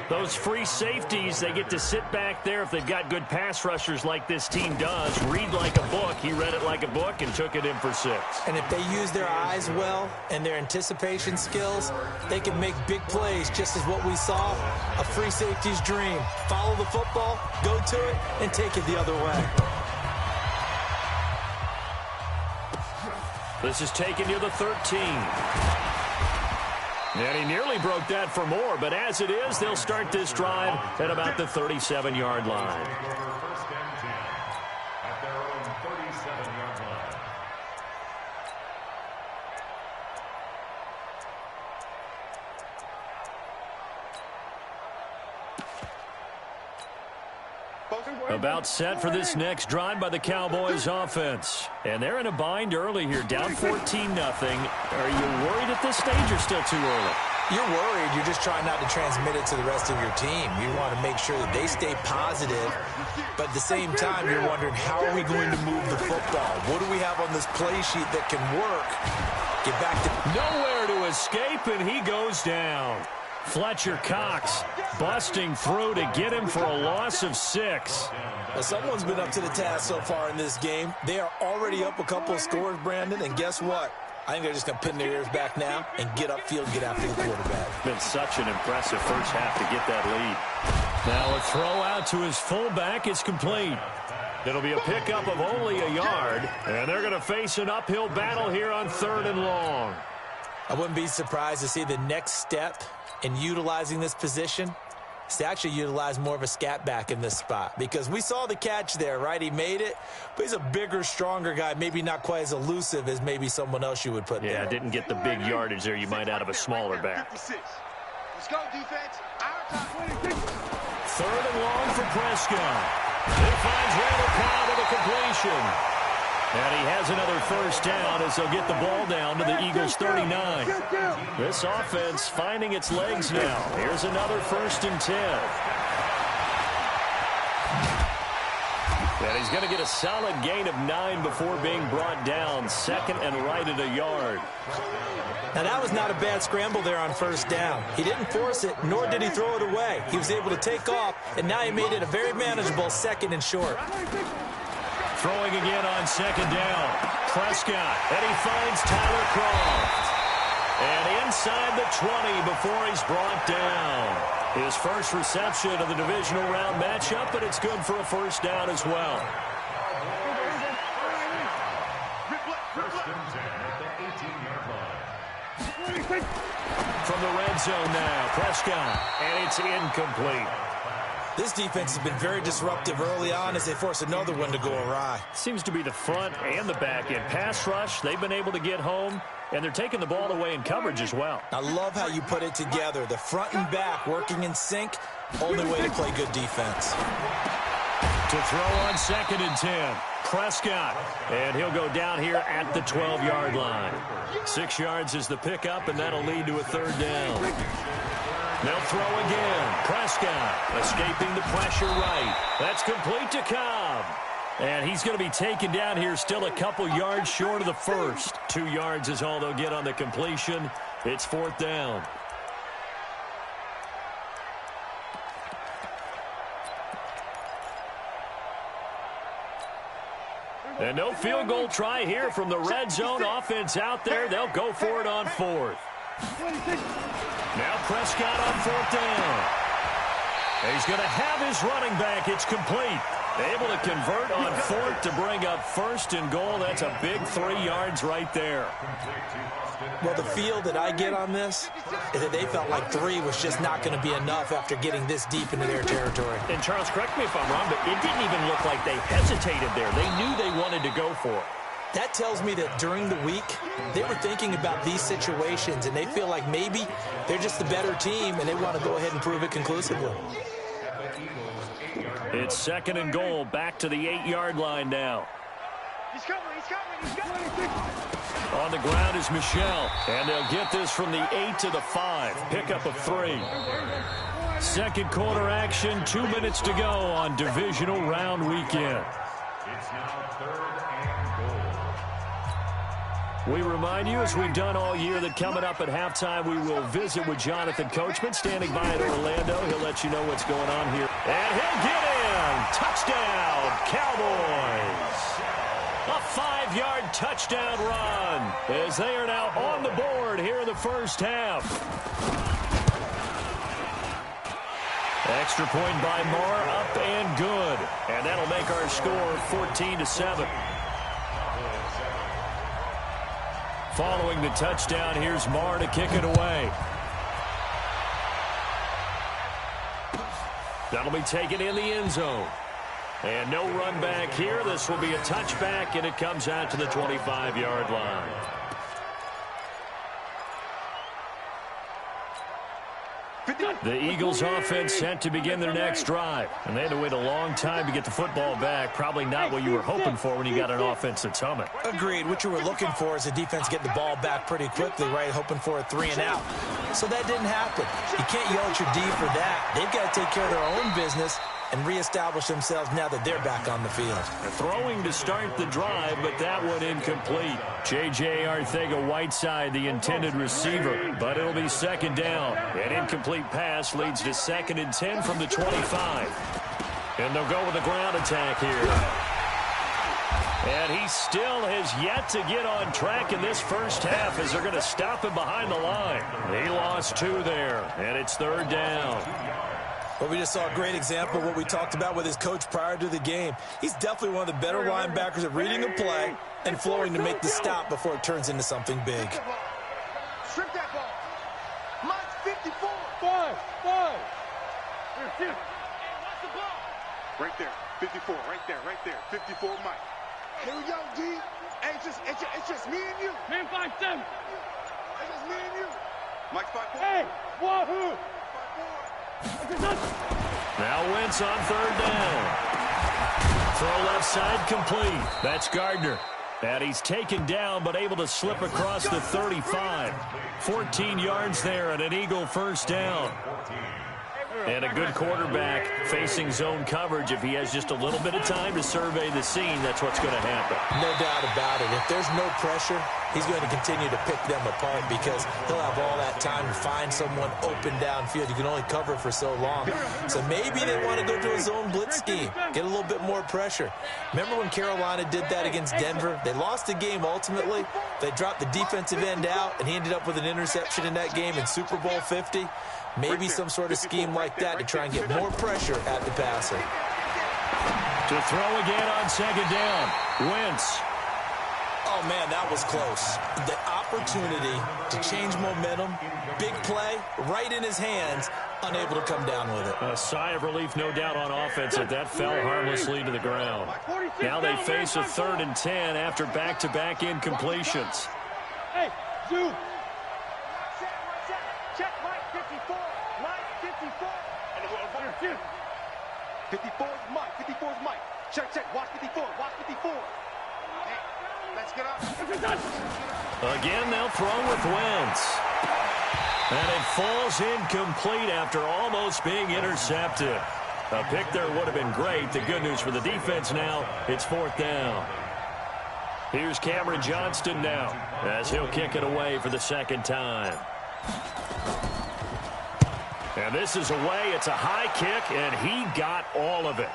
Speaker 14: Those free safeties, they get to sit back there if they've got good pass rushers like this team does. Read like a book. He read it like a book and took it in for 6.
Speaker 16: And if they use their eyes well and their anticipation skills, they can make big plays, just as what we saw, a free safety's dream. Follow the football, go to it, and take it the other way.
Speaker 14: This is taken near the 13. And he nearly broke that for more, but as it is, they'll start this drive at about the 37-yard line. About set for this next drive by the Cowboys offense. And they're in a bind early here, down 14-0. Are you worried at this stage or still too early?
Speaker 16: You're worried. You're just trying not to transmit it to the rest of your team. You want to make sure that they stay positive, but at the same time, you're wondering, how are we going to move the football? What do we have on this play sheet that can work? Get back to...
Speaker 14: Nowhere to escape, and he goes down. Fletcher Cox busting through to get him for a loss of 6.
Speaker 16: Well, someone's been up to the task so far in this game. They are already up a couple of scores, Brandon, and guess what? I think they're just going to pin their ears back now and get upfield, get after the quarterback.
Speaker 14: Been such an impressive first half to get that lead. Now a throw out to his fullback is complete. It'll be a pickup of only a yard, and they're going to face an uphill battle here on 3rd and long.
Speaker 16: I wouldn't be surprised to see the next step in utilizing this position is to actually utilize more of a scat back in this spot, because we saw the catch there, right? He made it, but he's a bigger, stronger guy, maybe not quite as elusive as maybe someone else you would put there.
Speaker 14: Yeah, didn't get the big yardage there you might out of a smaller back.
Speaker 17: Let's go, defense. Our time.
Speaker 14: 3rd and long for Prescott. He finds Randall Cobb with a completion. And he has another first down as they'll get the ball down to the Eagles' 39. This offense finding its legs now. Here's another 1st and 10. And he's going to get a solid gain of 9 before being brought down. Second and right at a yard.
Speaker 16: Now, that was not a bad scramble there on first down. He didn't force it, nor did he throw it away. He was able to take off, and now he made it a very manageable second and short.
Speaker 14: Throwing again on second down. Prescott, and he finds Tyler Croft. And inside the 20 before he's brought down. His first reception of the divisional round matchup, but it's good for a first down as well.
Speaker 4: First and 10 at the 18-yard line.
Speaker 14: From the red zone now, Prescott, and it's incomplete.
Speaker 16: This defense has been very disruptive early on as they force another one to go awry.
Speaker 14: Seems to be the front and the back end. Pass rush, they've been able to get home, and they're taking the ball away in coverage as well.
Speaker 16: I love how you put it together. The front and back working in sync, only way to play good defense.
Speaker 14: To throw on second and 10, Prescott, and he'll go down here at the 12-yard line. 6 yards is the pickup, and that'll lead to a third down. They'll throw again. Prescott escaping the pressure right. That's complete to Cobb. And he's going to be taken down here still a couple yards short of the first. 2 yards is all they'll get on the completion. It's fourth down. And no field goal try here from the red zone offense out there. They'll go for it on fourth. Now Prescott on fourth down. And he's going to have his running back. It's complete. Able to convert on fourth to bring up first and goal. That's a big 3 yards right there.
Speaker 16: Well, the feel that I get on this is that they felt like 3 was just not going to be enough after getting this deep into their territory.
Speaker 14: And Charles, correct me if I'm wrong, but it didn't even look like they hesitated there. They knew they wanted to go for it.
Speaker 16: That tells me that during the week, they were thinking about these situations, and they feel like maybe they're just the better team, and they want to go ahead and prove it conclusively.
Speaker 14: It's second and goal, back to the 8-yard line now.
Speaker 17: He's coming, he's coming, he's coming.
Speaker 14: On the ground is Michelle, and they'll get this from the 8 to the 5. Pickup of 3. Second quarter action, 2 minutes to go on divisional round weekend.
Speaker 4: It's now third and goal.
Speaker 14: We remind you, as we've done all year, that coming up at halftime, we will visit with Jonathan Coachman, standing by in Orlando. He'll let you know what's going on here. And he'll get in! Touchdown, Cowboys! A 5-yard touchdown run, as they are now on the board here in the first half. Extra point by Marr, up and good. And that'll make our score 14-7. Following the touchdown, here's Marr to kick it away. That'll be taken in the end zone. And no run back here. This will be a touchback, and it comes out to the 25-yard line. The Eagles offense set to begin their next drive. And they had to wait a long time to get the football back. Probably not what you were hoping for when you got an offense that's humming.
Speaker 16: Agreed. What you were looking for is the defense getting the ball back pretty quickly, right? Hoping for a 3 and out. So that didn't happen. You can't yell at your D for that. They've got to take care of their own business and reestablish themselves now that they're back on the field.
Speaker 14: Throwing to start the drive, but that one incomplete. J.J. Arcega-Whiteside, the intended receiver, but it'll be second down. An incomplete pass leads to second and 10 from the 25. And they'll go with the ground attack here. And he still has yet to get on track in this first half as they're going to stop him behind the line. He lost 2 there, and it's third down.
Speaker 16: Well, we just saw a great example of what we talked about with his coach prior to the game. He's definitely one of the better linebackers at reading a play and flowing to make the stop before it turns into something big.
Speaker 17: Strip that ball. Mine's 54. 5. Here. Hey, watch the ball.
Speaker 18: Right there. 54. Right there. 54, Mike. Here we go, G. Hey, it's just me and you.
Speaker 17: Man 5-7.
Speaker 18: It's just me and you. Mike's 5-4.
Speaker 17: Hey, wahoo.
Speaker 14: Now Wentz on third down. Throw left side complete. That's Gardner. And he's taken down but able to slip across the 35. 14 yards there and an Eagle first down. And a good quarterback facing zone coverage, if he has just a little bit of time to survey the scene, that's what's going to happen.
Speaker 16: No doubt about it. If there's no pressure, he's going to continue to pick them apart because he'll have all that time to find someone open downfield. You can only cover for so long. So maybe they want to go to a zone blitz scheme, get a little bit more pressure. Remember when Carolina did that against Denver? They lost the game ultimately. They dropped the defensive end out, and he ended up with an interception in that game in Super Bowl 50. Maybe some sort of scheme like that to try and get more pressure at the passer.
Speaker 14: To throw again on second down. Wentz.
Speaker 16: Oh, man, that was close. The opportunity to change momentum, big play, right in his hands, unable to come down with it.
Speaker 14: A sigh of relief, no doubt, on offense that fell harmlessly to the ground. Now they face a 3rd and 10 after back-to-back incompletions.
Speaker 17: Hey, Zoo. Check Mike 54. Mike 54.
Speaker 18: 54 is Mike. 54 is Mike. Check. Watch 54. Watch 54. Hey, let's get up.
Speaker 14: Again, they'll throw with Wentz. And it falls incomplete after almost being intercepted. A pick there would have been great. The good news for the defense now, it's 4th down. Here's Cameron Johnston now as he'll kick it away for the 2nd time. And this is away. It's a high kick, and he got all of it.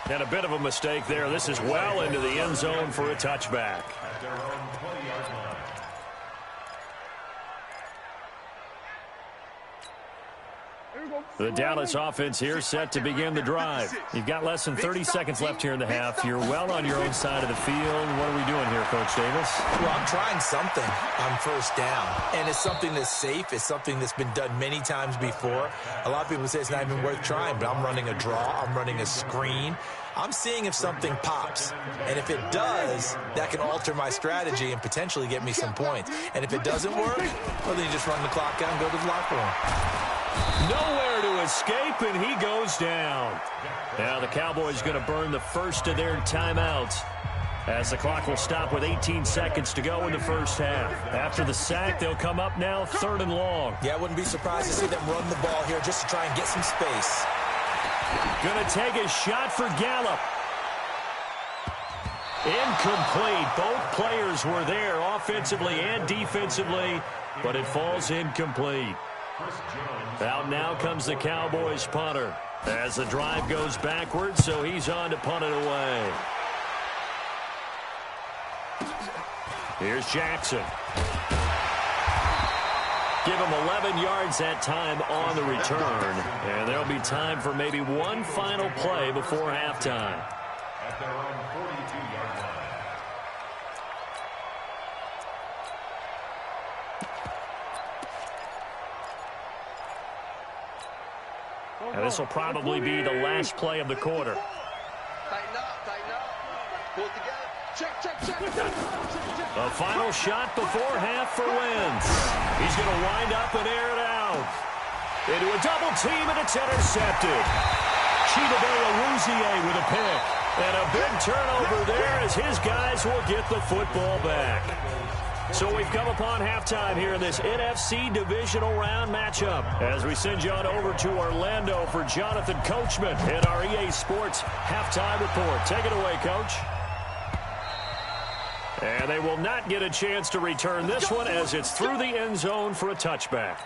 Speaker 14: And a bit of a mistake there. This is well into the end zone for a touchback. The Dallas offense here set to begin the drive. You've got less than 30 seconds left here in the half. You're well on your own side of the field. What are we doing here, Coach Davis?
Speaker 16: Well, I'm trying something on 1st down, and it's something that's safe. It's something that's been done many times before. A lot of people say it's not even worth trying, but I'm running a draw. I'm running a screen. I'm seeing if something pops, and if it does, that can alter my strategy and potentially get me some points. And if it doesn't work, well, then you just run the clock out and go to the locker room.
Speaker 14: Nowhere to escape, and he goes down. Now the Cowboys going to burn the first of their timeouts as the clock will stop with 18 seconds to go in the first half. After the sack, they'll come up now 3rd and long.
Speaker 16: Yeah, I wouldn't be surprised to see them run the ball here just to try and get some space.
Speaker 14: Going to take a shot for Gallup. Incomplete. Both players were there offensively and defensively, but it falls incomplete. Out now comes the Cowboys punter as the drive goes backwards, so he's on to punt it away. Here's Jackson. Give him 11 yards that time on the return, and there'll be time for maybe one final play before halftime.
Speaker 19: At their own 42-yard line.
Speaker 14: And this will probably be the last play of the quarter.
Speaker 18: Tighten up. Pull it together. Check.
Speaker 14: A final shot before half for Wentz. He's going to wind up and air it out. Into a double team, and it's intercepted. Chidobe with a pick. And a big turnover there as his guys will get the football back. So we've come upon halftime here in this NFC divisional round matchup as we send you on over to Orlando for Jonathan Coachman in our EA Sports halftime report. Take it away, Coach. And they will not get a chance to return this one as it's through the end zone for a touchback.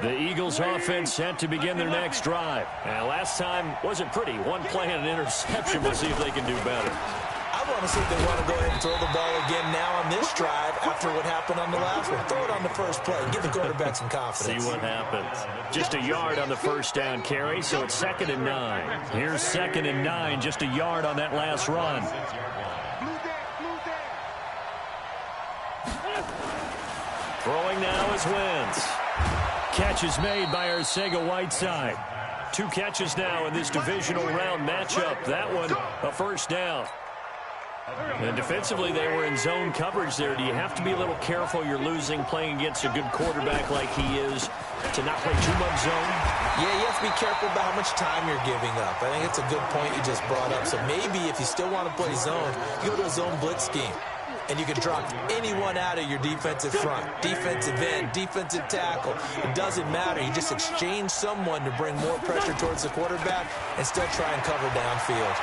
Speaker 14: The Eagles offense set to begin their next drive. And last time wasn't pretty. One play and an interception. We'll see if they can do better.
Speaker 16: I want to see if they want to go ahead and throw the ball again now on this drive after what happened on the last one. Throw it on the first play. Give the quarterback some confidence.
Speaker 14: See what happens. Just a yard on the first down carry, so it's 2nd and 9. Here's 2nd and 9, just a yard on that last run. Throwing now is Wentz. Catch is made by Arcega-Whiteside. 2 catches now in this divisional round matchup. That one, a first down. And defensively, they were in zone coverage there. Do you have to be a little careful you're losing playing against a good quarterback like he is to not play too much zone?
Speaker 16: Yeah, you have to be careful about how much time you're giving up. I think it's a good point you just brought up. So maybe if you still want to play zone, you go to a zone blitz scheme. And you can drop anyone out of your defensive front, defensive end, defensive tackle. It doesn't matter. You just exchange someone to bring more pressure towards the quarterback and still try and cover downfield.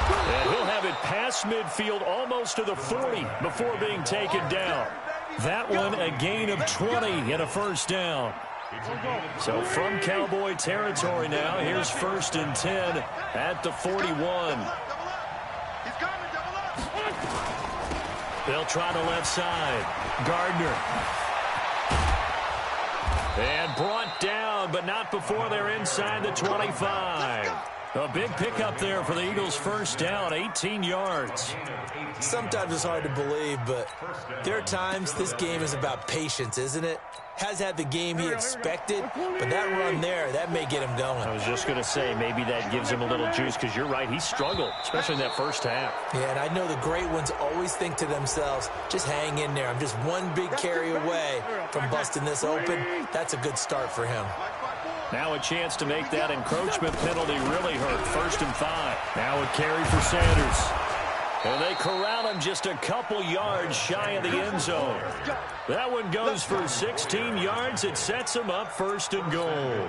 Speaker 14: And he'll have it past midfield almost to the 40 before being taken down. That one a gain of 20 and a first down. So from Cowboy territory now, here's 1st and 10 at the 41. They'll try the left side. Gardner. And brought down, but not before they're inside the 25. A big pickup there for the Eagles' first down, 18 yards.
Speaker 16: Sometimes it's hard to believe, but there are times this game is about patience, isn't it? Has had the game he expected, but that run there, that may get him going.
Speaker 14: I was just going to say, maybe that gives him a little juice, because you're right, he struggled, especially in that first half.
Speaker 16: Yeah, and I know the great ones always think to themselves, just hang in there. I'm just one big carry away from busting this open. That's a good start for him.
Speaker 14: Now a chance to make that encroachment penalty really hurt. 1st and 5. Now a carry for Sanders. And they corral him just a couple yards shy of the end zone. That one goes for 16 yards. It sets him up 1st and goal.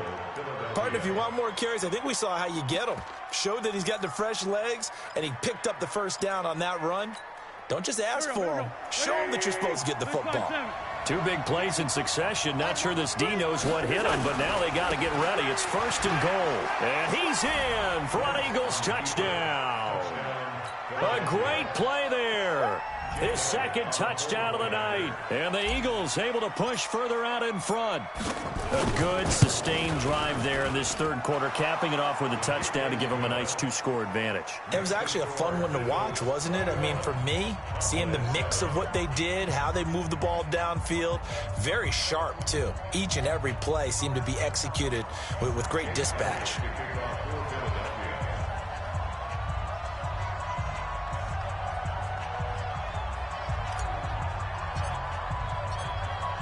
Speaker 16: Partner, if you want more carries, I think we saw how you get him. Showed that he's got the fresh legs, and he picked up the first down on that run. Don't just ask for him. Show him that you're supposed to get the football.
Speaker 14: 2 big plays in succession. Not sure this D knows what hit him, but now they got to get ready. It's 1st and goal. And he's in for an Eagles touchdown. A great play there. His 2nd touchdown of the night. And the Eagles able to push further out in front. A good sustained drive there in this 3rd quarter, capping it off with a touchdown to give them a nice 2-score advantage.
Speaker 16: It was actually a fun one to watch, wasn't it? I mean, for me, seeing the mix of what they did, how they moved the ball downfield, very sharp, too. Each and every play seemed to be executed with great dispatch.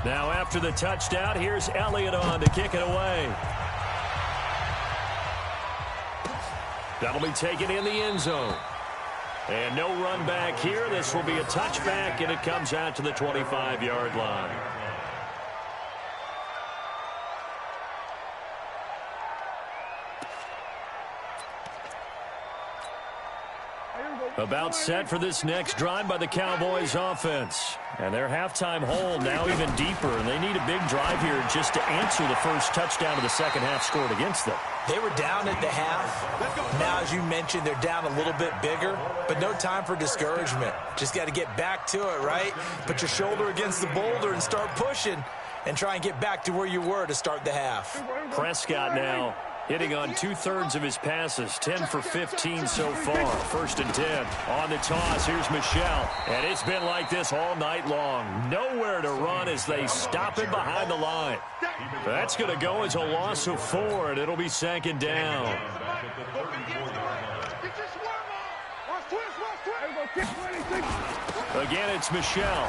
Speaker 14: Now after the touchdown, here's Elliott on to kick it away. That'll be taken in the end zone. And no run back here. This will be a touchback, and it comes out to the 25-yard line. About set for this next drive by the Cowboys offense. And their halftime hole now even deeper, and they need a big drive here just to answer the first touchdown of the second half scored against them.
Speaker 16: They were down at the half. Now, as you mentioned, they're down a little bit bigger, but no time for discouragement. Just got to get back to it, right? Put your shoulder against the boulder and start pushing and try and get back to where you were to start the half.
Speaker 14: Prescott now hitting on 2/3 of his passes, 10 for 15 so far. 1st and 10. On the toss, here's Michel. And it's been like this all night long. Nowhere to run as they stop him behind the line. That's going to go as a loss of 4, and it'll be 2nd down. Again, it's Michel.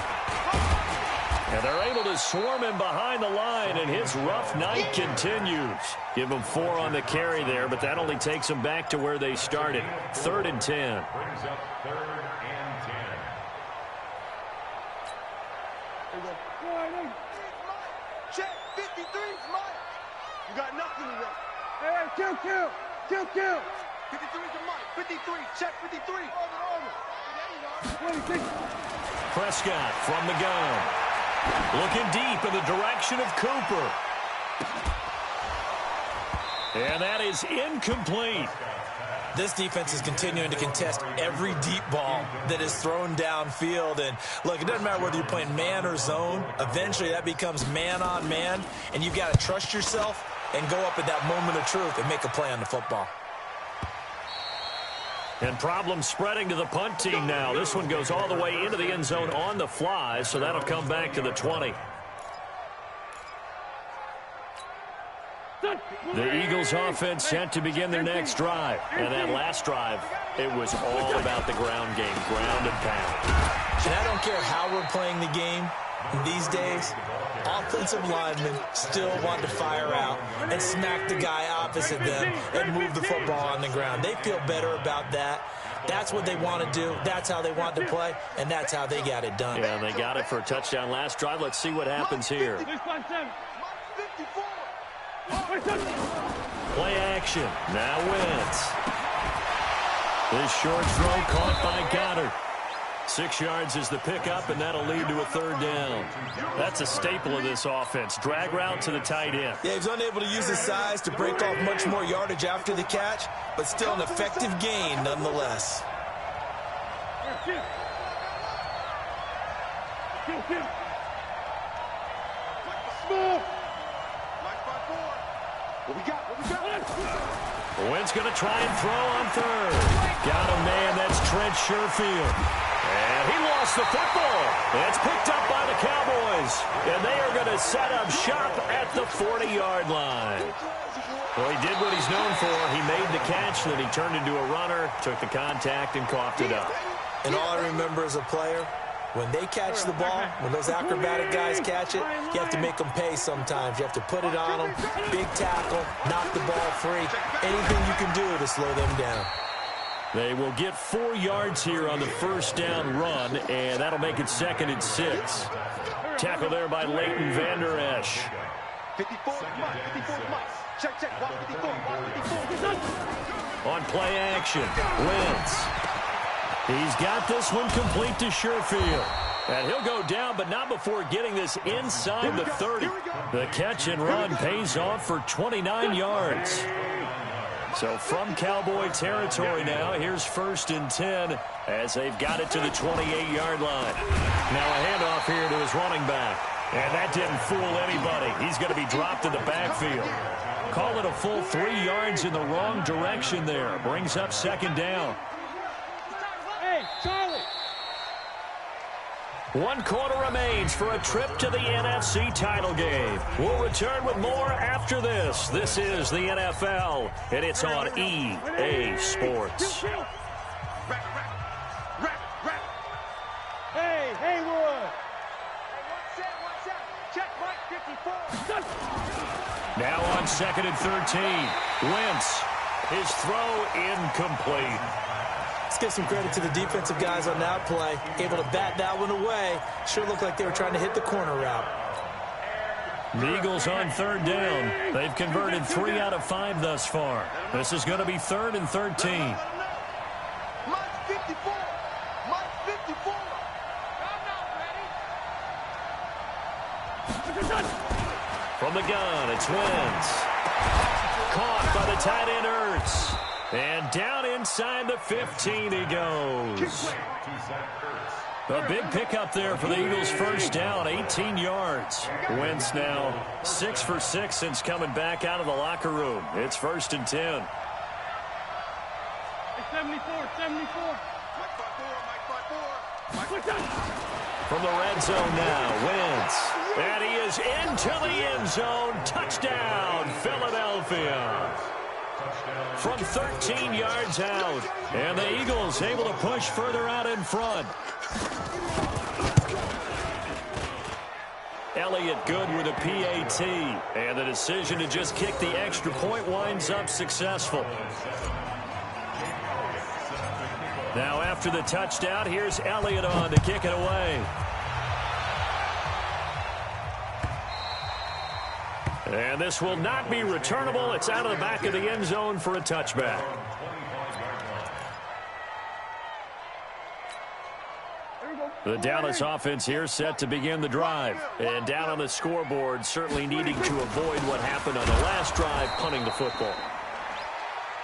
Speaker 14: And they're able to swarm him behind the line, and his rough night continues. Give him 4 on the carry there, but that only takes them back to where they started. 3rd and 10.
Speaker 19: Brings up 3rd and 10.
Speaker 18: Check, 53's Mike. You got nothing to run.
Speaker 17: Hey, kill.
Speaker 18: 53's to Mike. 53, check 53.
Speaker 14: Prescott from the gun. Looking deep in the direction of Cooper. And that is incomplete.
Speaker 16: This defense is continuing to contest every deep ball that is thrown downfield. And look, it doesn't matter whether you're playing man or zone. Eventually that becomes man on man, and you've got to trust yourself and go up at that moment of truth and make a play on the football.
Speaker 14: And problems spreading to the punt team now. This one goes all the way into the end zone on the fly, so that'll come back to the 20. The Eagles offense set to begin their next drive. And that last drive, it was all about the ground game, ground and pound.
Speaker 16: And I don't care how we're playing the game these days, offensive linemen still want to fire out and smack the guy opposite them and move the football on the ground. They feel better about that. That's what they want to do. That's how they want to play, and that's how they got it done.
Speaker 14: Yeah, they got it for a touchdown last drive. Let's see what happens here. Play action. Now Wentz. This short throw caught by Goddard. 6 yards is the pickup, and that'll lead to a third down. That's a staple of this offense. Drag route to the tight end.
Speaker 16: Yeah, he's unable to use his size to break off much more yardage after the catch, but still an effective gain nonetheless.
Speaker 18: What we got?
Speaker 14: Wentz going to try and throw on third. Got a man, that's Trent Sherfield. And he lost the football. It's picked up by the Cowboys. And they are going to set up shop at the 40-yard line. Well, he did what he's known for. He made the catch, then he turned into a runner, took the contact, and coughed it up.
Speaker 16: And all I remember as a player, when they catch the ball, when those acrobatic guys catch it, you have to make them pay sometimes. You have to put it on them, big tackle, knock the ball free. Anything you can do to slow them down.
Speaker 14: They will get 4 yards here on the first down run, and that'll make it 2nd and 6. Tackle there by Leighton Vander Esch.
Speaker 18: 54, check, 154.
Speaker 14: On play action, Wentz. He's got this one complete to Sherfield. And he'll go down, but not before getting this inside the 30. The catch and run pays off for 29 yards. So from Cowboy territory now, here's 1st and 10 as they've got it to the 28-yard line. Now a handoff here to his running back. And that didn't fool anybody. He's going to be dropped in the backfield. Call it a full 3 yards in the wrong direction there. Brings up 2nd down.
Speaker 17: Hey, Charlie.
Speaker 14: 1 quarter remains for a trip to the NFC title game. We'll return with more after this. This is the NFL, and it's on EA Sports.
Speaker 17: Hey, Haywood. Watch out. Check Mike 54.
Speaker 14: Now on 2nd and 13. Wentz, his throw incomplete.
Speaker 16: Let's give some credit to the defensive guys on that play. Able to bat that one away. Sure looked like they were trying to hit the corner route.
Speaker 14: The Eagles on 3rd down. They've converted 3 out of 5 thus far. This is going to be 3rd and 13.
Speaker 18: Mike 54.
Speaker 14: From the gun, it's Wentz. Caught by the tight end Ertz. And down inside the 15 he goes. A big pickup there for the Eagles' first down, 18 yards. Wentz now 6 for 6 since coming back out of the locker room. It's 1st and 10.
Speaker 17: 74.
Speaker 14: From the red zone now, Wentz. And he is into the end zone. Touchdown, Philadelphia. From 13 yards out. And the Eagles able to push further out in front. Elliott good with a PAT. And the decision to just kick the extra point winds up successful. Now after the touchdown, here's Elliott on to kick it away. And this will not be returnable. It's out of the back of the end zone for a touchback. The Dallas offense here set to begin the drive. And down on the scoreboard, certainly needing to avoid what happened on the last drive, punting the football.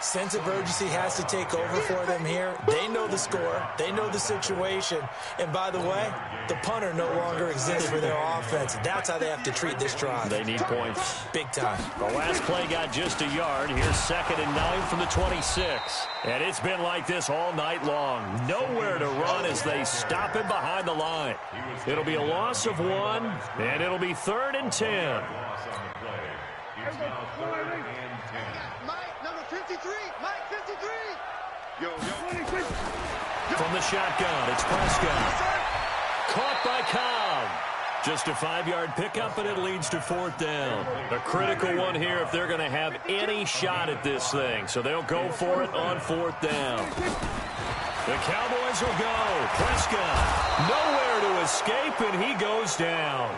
Speaker 16: Sense of urgency has to take over for them here. They know the score. They know the situation. And by the way, the punter no longer exists for their offense. That's how they have to treat this drive.
Speaker 14: They need points.
Speaker 16: Big time.
Speaker 14: The last play got just a yard. Here's 2nd and 9 from the 26. And it's been like this all night long. Nowhere to run as they stop him behind the line. It'll be a loss of 1, and it'll be 3rd and 10.
Speaker 19: It's now 3rd and 10.
Speaker 18: Mike, number 53. Mike, 53. Yo.
Speaker 14: From the shotgun, it's Prescott. Caught by Cobb. Just a 5-yard pickup, and it leads to 4th down. A critical one here if they're going to have any shot at this thing. So they'll go for it on 4th down. The Cowboys will go. Prescott nowhere to escape, and he goes down.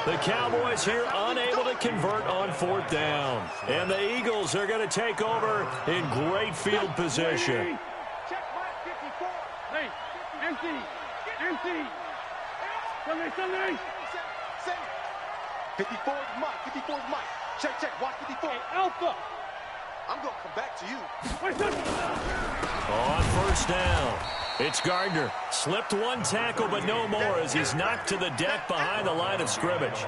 Speaker 14: The Cowboys here unable to convert on 4th down. And the Eagles are going to take over in great field position.
Speaker 17: Check mark 54. Hey, empty. Sunday.
Speaker 18: 54 is Mike. 54 is Mike. Check. Watch 54.
Speaker 17: Hey, Alpha.
Speaker 18: I'm going to come back to you.
Speaker 14: On 1st down, it's Gardner. Slipped one tackle, but no more as he's knocked to the deck behind the line of scrimmage.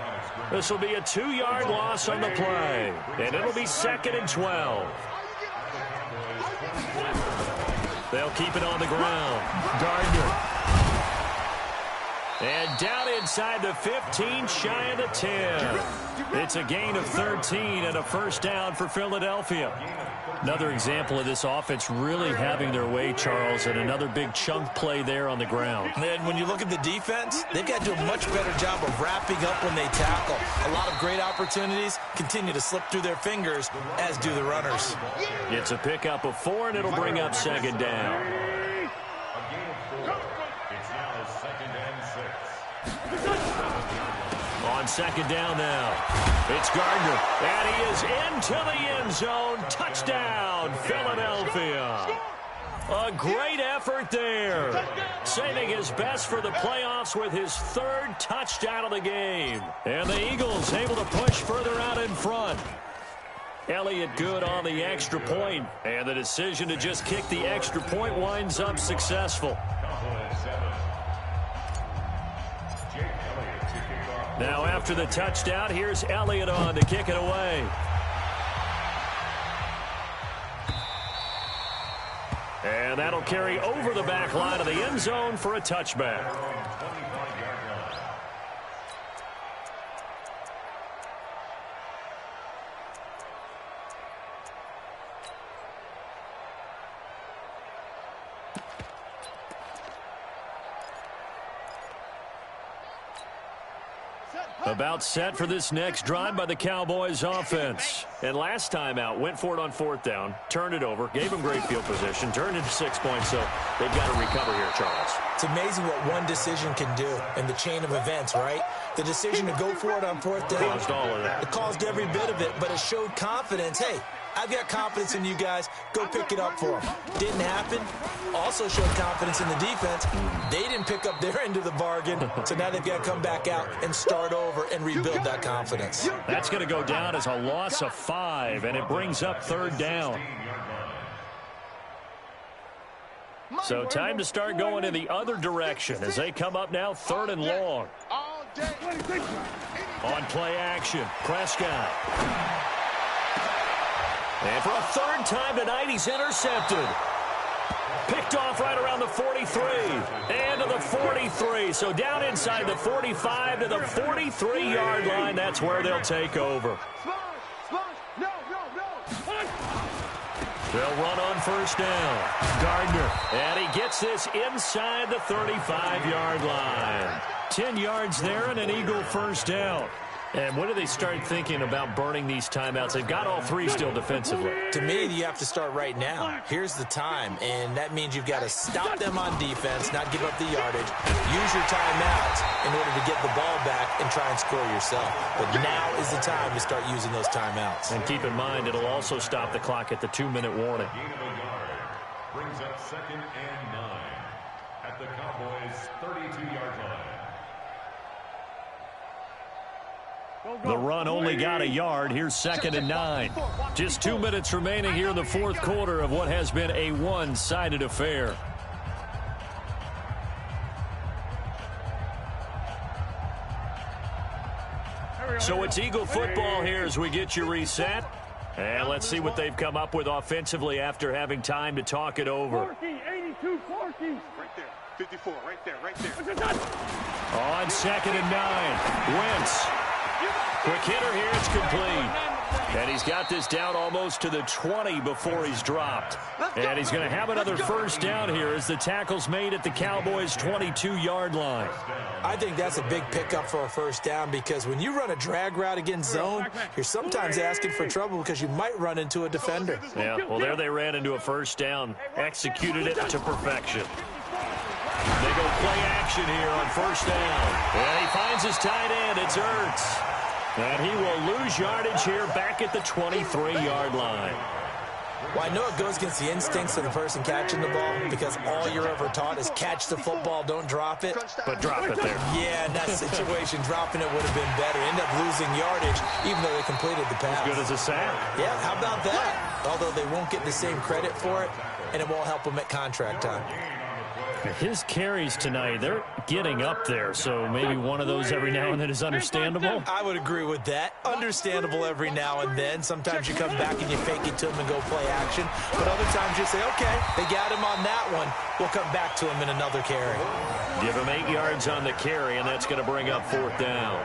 Speaker 14: This will be a 2-yard loss on the play, and it'll be 2nd and 12. They'll keep it on the ground. Gardner. And down inside the 15, shy of the 10. It's a gain of 13 and a 1st down for Philadelphia. Another example of this offense really having their way, Charles, and another big chunk play there on the ground.
Speaker 16: And when you look at the defense, they've got to do a much better job of wrapping up when they tackle. A lot of great opportunities continue to slip through their fingers, as do the runners.
Speaker 14: It's a pickup of 4, and it'll bring up 2nd down. On 2nd down now, it's Gardner, and he is into the end zone. Touchdown, Philadelphia. A great effort there. Saving his best for the playoffs with his 3rd touchdown of the game. And the Eagles able to push further out in front. Elliott good on the extra point, and the decision to just kick the extra point winds up successful. Now after the touchdown, here's Elliott on to kick it away. And that'll carry over the back line of the end zone for a touchback. About set for this next drive by the Cowboys offense. And last time out, went for it on 4th down, turned it over, gave them great field position, turned into 6 points, so they've got to recover here, Charles.
Speaker 16: It's amazing what one decision can do in the chain of events, right? The decision to go for it on 4th down.
Speaker 14: Caused all of that.
Speaker 16: It caused every bit of it, but it showed confidence. Hey, I've got confidence in you guys. Go pick it up for them. Didn't happen. Also showed confidence in the defense. They didn't pick up their end of the bargain, so now they've got to come back out and start over and rebuild that confidence.
Speaker 14: That's going to go down as a loss of 5, and it brings up 3rd down. So time to start going in the other direction as they come up now 3rd and long. On play action, Prescott. And for a 3rd time tonight, he's intercepted. Picked off right around the 43 and to the 43. So down inside the 45 to the 43-yard line. That's where they'll take over. They'll run on 1st down. Gardner, and he gets this inside the 35-yard line. 10 yards there and an Eagle 1st down. And when do they start thinking about burning these timeouts? They've got all 3 still defensively.
Speaker 16: To me, you have to start right now. Here's the time, and that means you've got to stop them on defense, not give up the yardage, use your timeouts in order to get the ball back and try and score yourself. But now is the time to start using those timeouts.
Speaker 14: And keep in mind, it'll also stop the clock at the 2-minute warning.
Speaker 19: Brings up 2nd and 9 at the Cowboys' 32-yard line.
Speaker 14: The run only got a yard. Here's 2nd and 9. Just 2 minutes remaining here in the 4th quarter of what has been a one-sided affair. So it's Eagle football here as we get you reset. And let's see what they've come up with offensively after having time to talk it over.
Speaker 17: 82, 40.
Speaker 18: Right there. 54, right there.
Speaker 14: On 2nd and 9. Wentz. Quick hitter here, it's complete. And he's got this down almost to the 20 before he's dropped. And he's going to have another first down here as the tackle's made at the Cowboys' 22-yard line.
Speaker 16: I think that's a big pickup for a first down because when you run a drag route against zone, you're sometimes asking for trouble because you might run into a defender.
Speaker 14: Yeah, well, there they ran into a first down, executed it to perfection. They go play action here on first down. And he finds his tight end. It's Ertz. And he will lose yardage here back at the 23-yard line.
Speaker 16: Well, I know it goes against the instincts of the person catching the ball because all you're ever taught is catch the football, don't drop it.
Speaker 14: But drop it there.
Speaker 16: Yeah, in that situation, dropping it would have been better. End up losing yardage, even though they completed the pass.
Speaker 14: As good as a sack.
Speaker 16: Yeah, how about that? Although they won't get the same credit for it, and it won't help them at contract time.
Speaker 14: His carries tonight, they're getting up there, so maybe one of those every now and then is understandable.
Speaker 16: I would agree with that. Understandable every now and then. Sometimes you come back and you fake it to him and go play action. But other times you say, okay, they got him on that one. We'll come back to him in another carry.
Speaker 14: Give him 8 yards on the carry, and that's going to bring up fourth down.